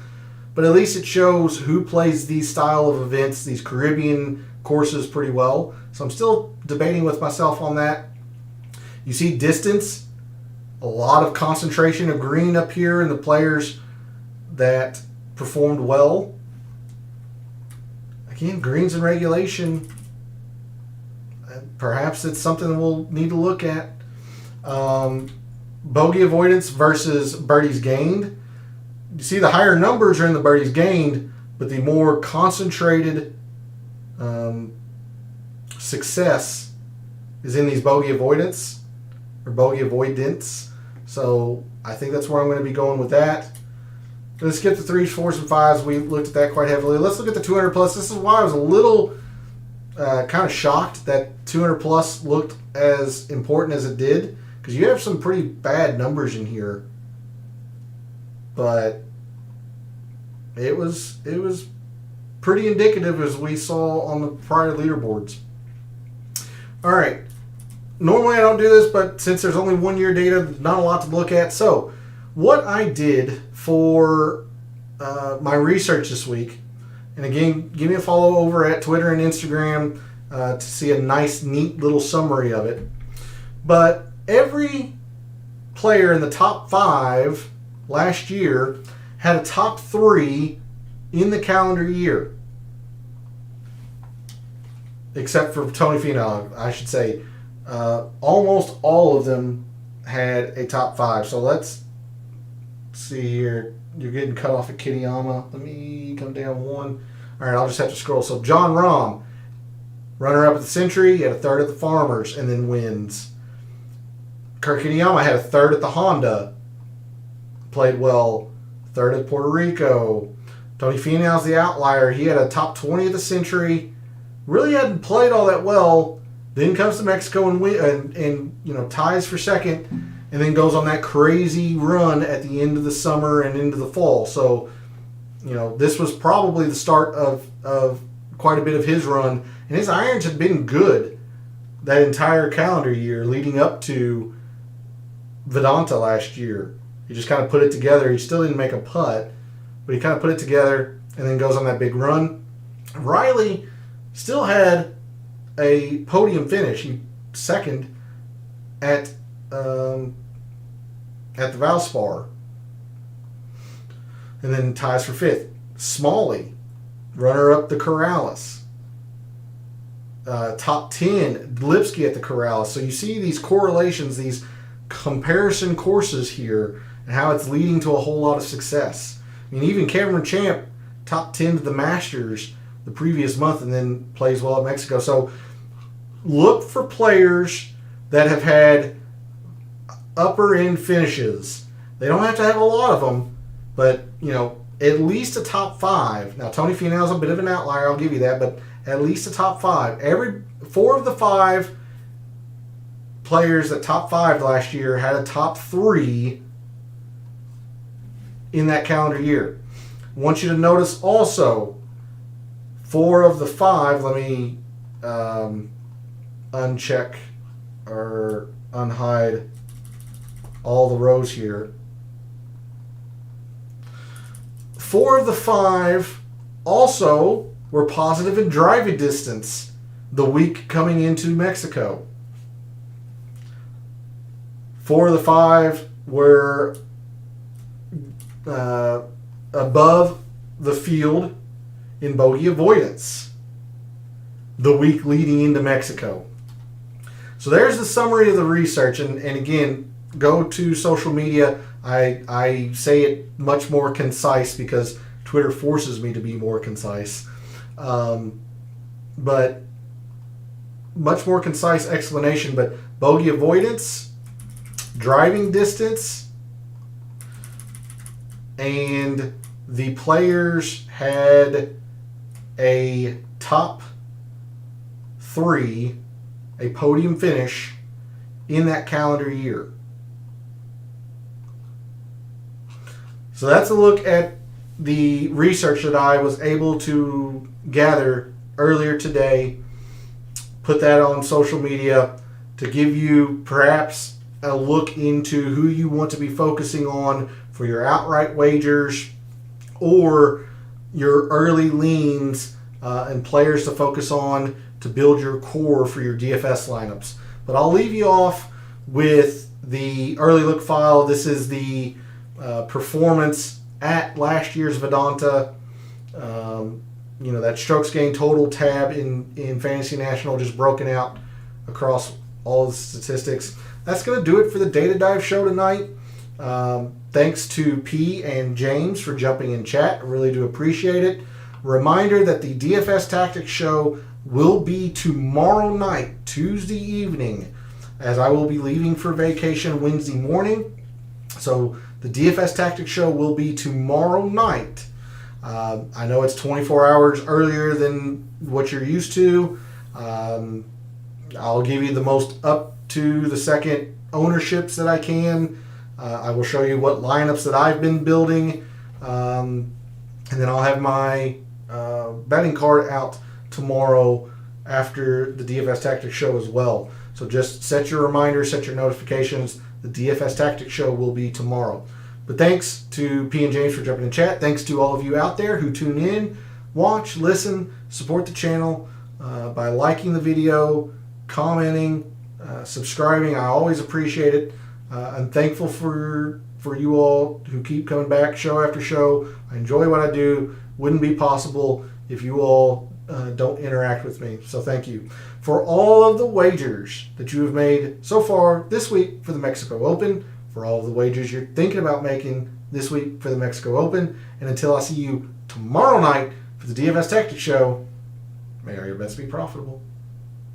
but at least it shows who plays these style of events, these Caribbean courses, pretty well. So I'm still debating with myself on that. You see distance, a lot of concentration of green up here in the players that performed well. Again, greens in regulation. Perhaps it's something we'll need to look at. Bogey avoidance versus birdies gained. You see the higher numbers are in the birdies gained, but the more concentrated success is in these bogey avoidance or bogey avoidance. So I think that's where I'm going to be going with that. Let's skip the 3s, 4s, and 5s. We looked at that quite heavily. Let's look at the 200 plus. This is why I was a little kind of shocked that 200 plus looked as important as it did, because you have some pretty bad numbers in here. But it was pretty indicative as we saw on the prior leaderboards. All right. Normally I don't do this, but since there's only 1 year data, not a lot to look at. So what I did for my research this week, and again, give me a follow over at Twitter and Instagram to see a nice, neat little summary of it. But every player in the top 5 last year had a top 3 in the calendar year. Except for Tony Finau, I should say. almost all of them had a top 5. So let's see here. You're getting cut off at Kitayama. Let me come down one. All right, I'll just have to scroll. So John Rahm, runner-up at the Century, he had a third at the Farmers, and then wins. Kurt Kitayama had a third at the Honda, played well. Third at Puerto Rico. Tony Finau's the outlier. He had a top 20 at the Century. Really hadn't played all that well. Then comes to Mexico and ties for second, and then goes on that crazy run at the end of the summer and into the fall. So, this was probably the start of quite a bit of his run. And his irons had been good that entire calendar year leading up to Vedanta last year. He just kind of put it together. He still didn't make a putt, but he kind of put it together and then goes on that big run. Riley still had a podium finish. He second at the Valspar, and then ties for fifth. Smalley, runner-up the Corrales. Top 10, Lipsky at the Corrales. So you see these correlations, these comparison courses here, and how it's leading to a whole lot of success. I mean, even Cameron Champ, top 10 to the Masters the previous month, and then plays well at Mexico. So look for players that have had upper end finishes. They don't have to have a lot of them, but at least a top 5. Now Tony Finau's a bit of an outlier, I'll give you that, but at least a top 5. 4 of the 5 players that top 5 last year had a top 3 in that calendar year. I want you to notice also 4 of the 5, let me uncheck or unhide all the rows here. 4 of the 5 also were positive in driving distance the week coming into Mexico. 4 of the 5 were above the field in bogey avoidance the week leading into Mexico. So there's the summary of the research, and again, go to social media. I say it much more concise because Twitter forces me to be more concise, but much more concise explanation. But bogey avoidance, driving distance, and the players had a top 3, a podium finish in that calendar year. So that's a look at the research that I was able to gather earlier today. Put that on social media to give you perhaps a look into who you want to be focusing on for your outright wagers or your early leans and players to focus on to build your core for your DFS lineups. But I'll leave you off with the early look file. This is the performance at last year's Vedanta. That strokes gained total tab in Fantasy National, just broken out across all the statistics. That's going to do it for the Data Dive show tonight. Thanks to P and James for jumping in chat. I really do appreciate it. Reminder that the DFS Tactics show will be tomorrow night, Tuesday evening, as I will be leaving for vacation Wednesday morning. So the DFS Tactics show will be tomorrow night. I know it's 24 hours earlier than what you're used to. I'll give you the most up to the second ownerships that I can. I will show you what lineups that I've been building. And then I'll have my betting card out tomorrow after the DFS Tactics show as well. So just set your reminders, set your notifications. The DFS Tactics show will be tomorrow. But thanks to P and James for jumping in chat. Thanks to all of you out there who tune in, watch, listen, support the channel by liking the video, commenting, subscribing. I always appreciate it. I'm thankful for you all who keep coming back show after show. I enjoy what I do. Wouldn't be possible if you all don't interact with me. So thank you for all of the wagers that you have made so far this week for the Mexico Open, for all of the wagers you're thinking about making this week for the Mexico Open, and until I see you tomorrow night for the DFS Tactics Show, may all your bets be profitable.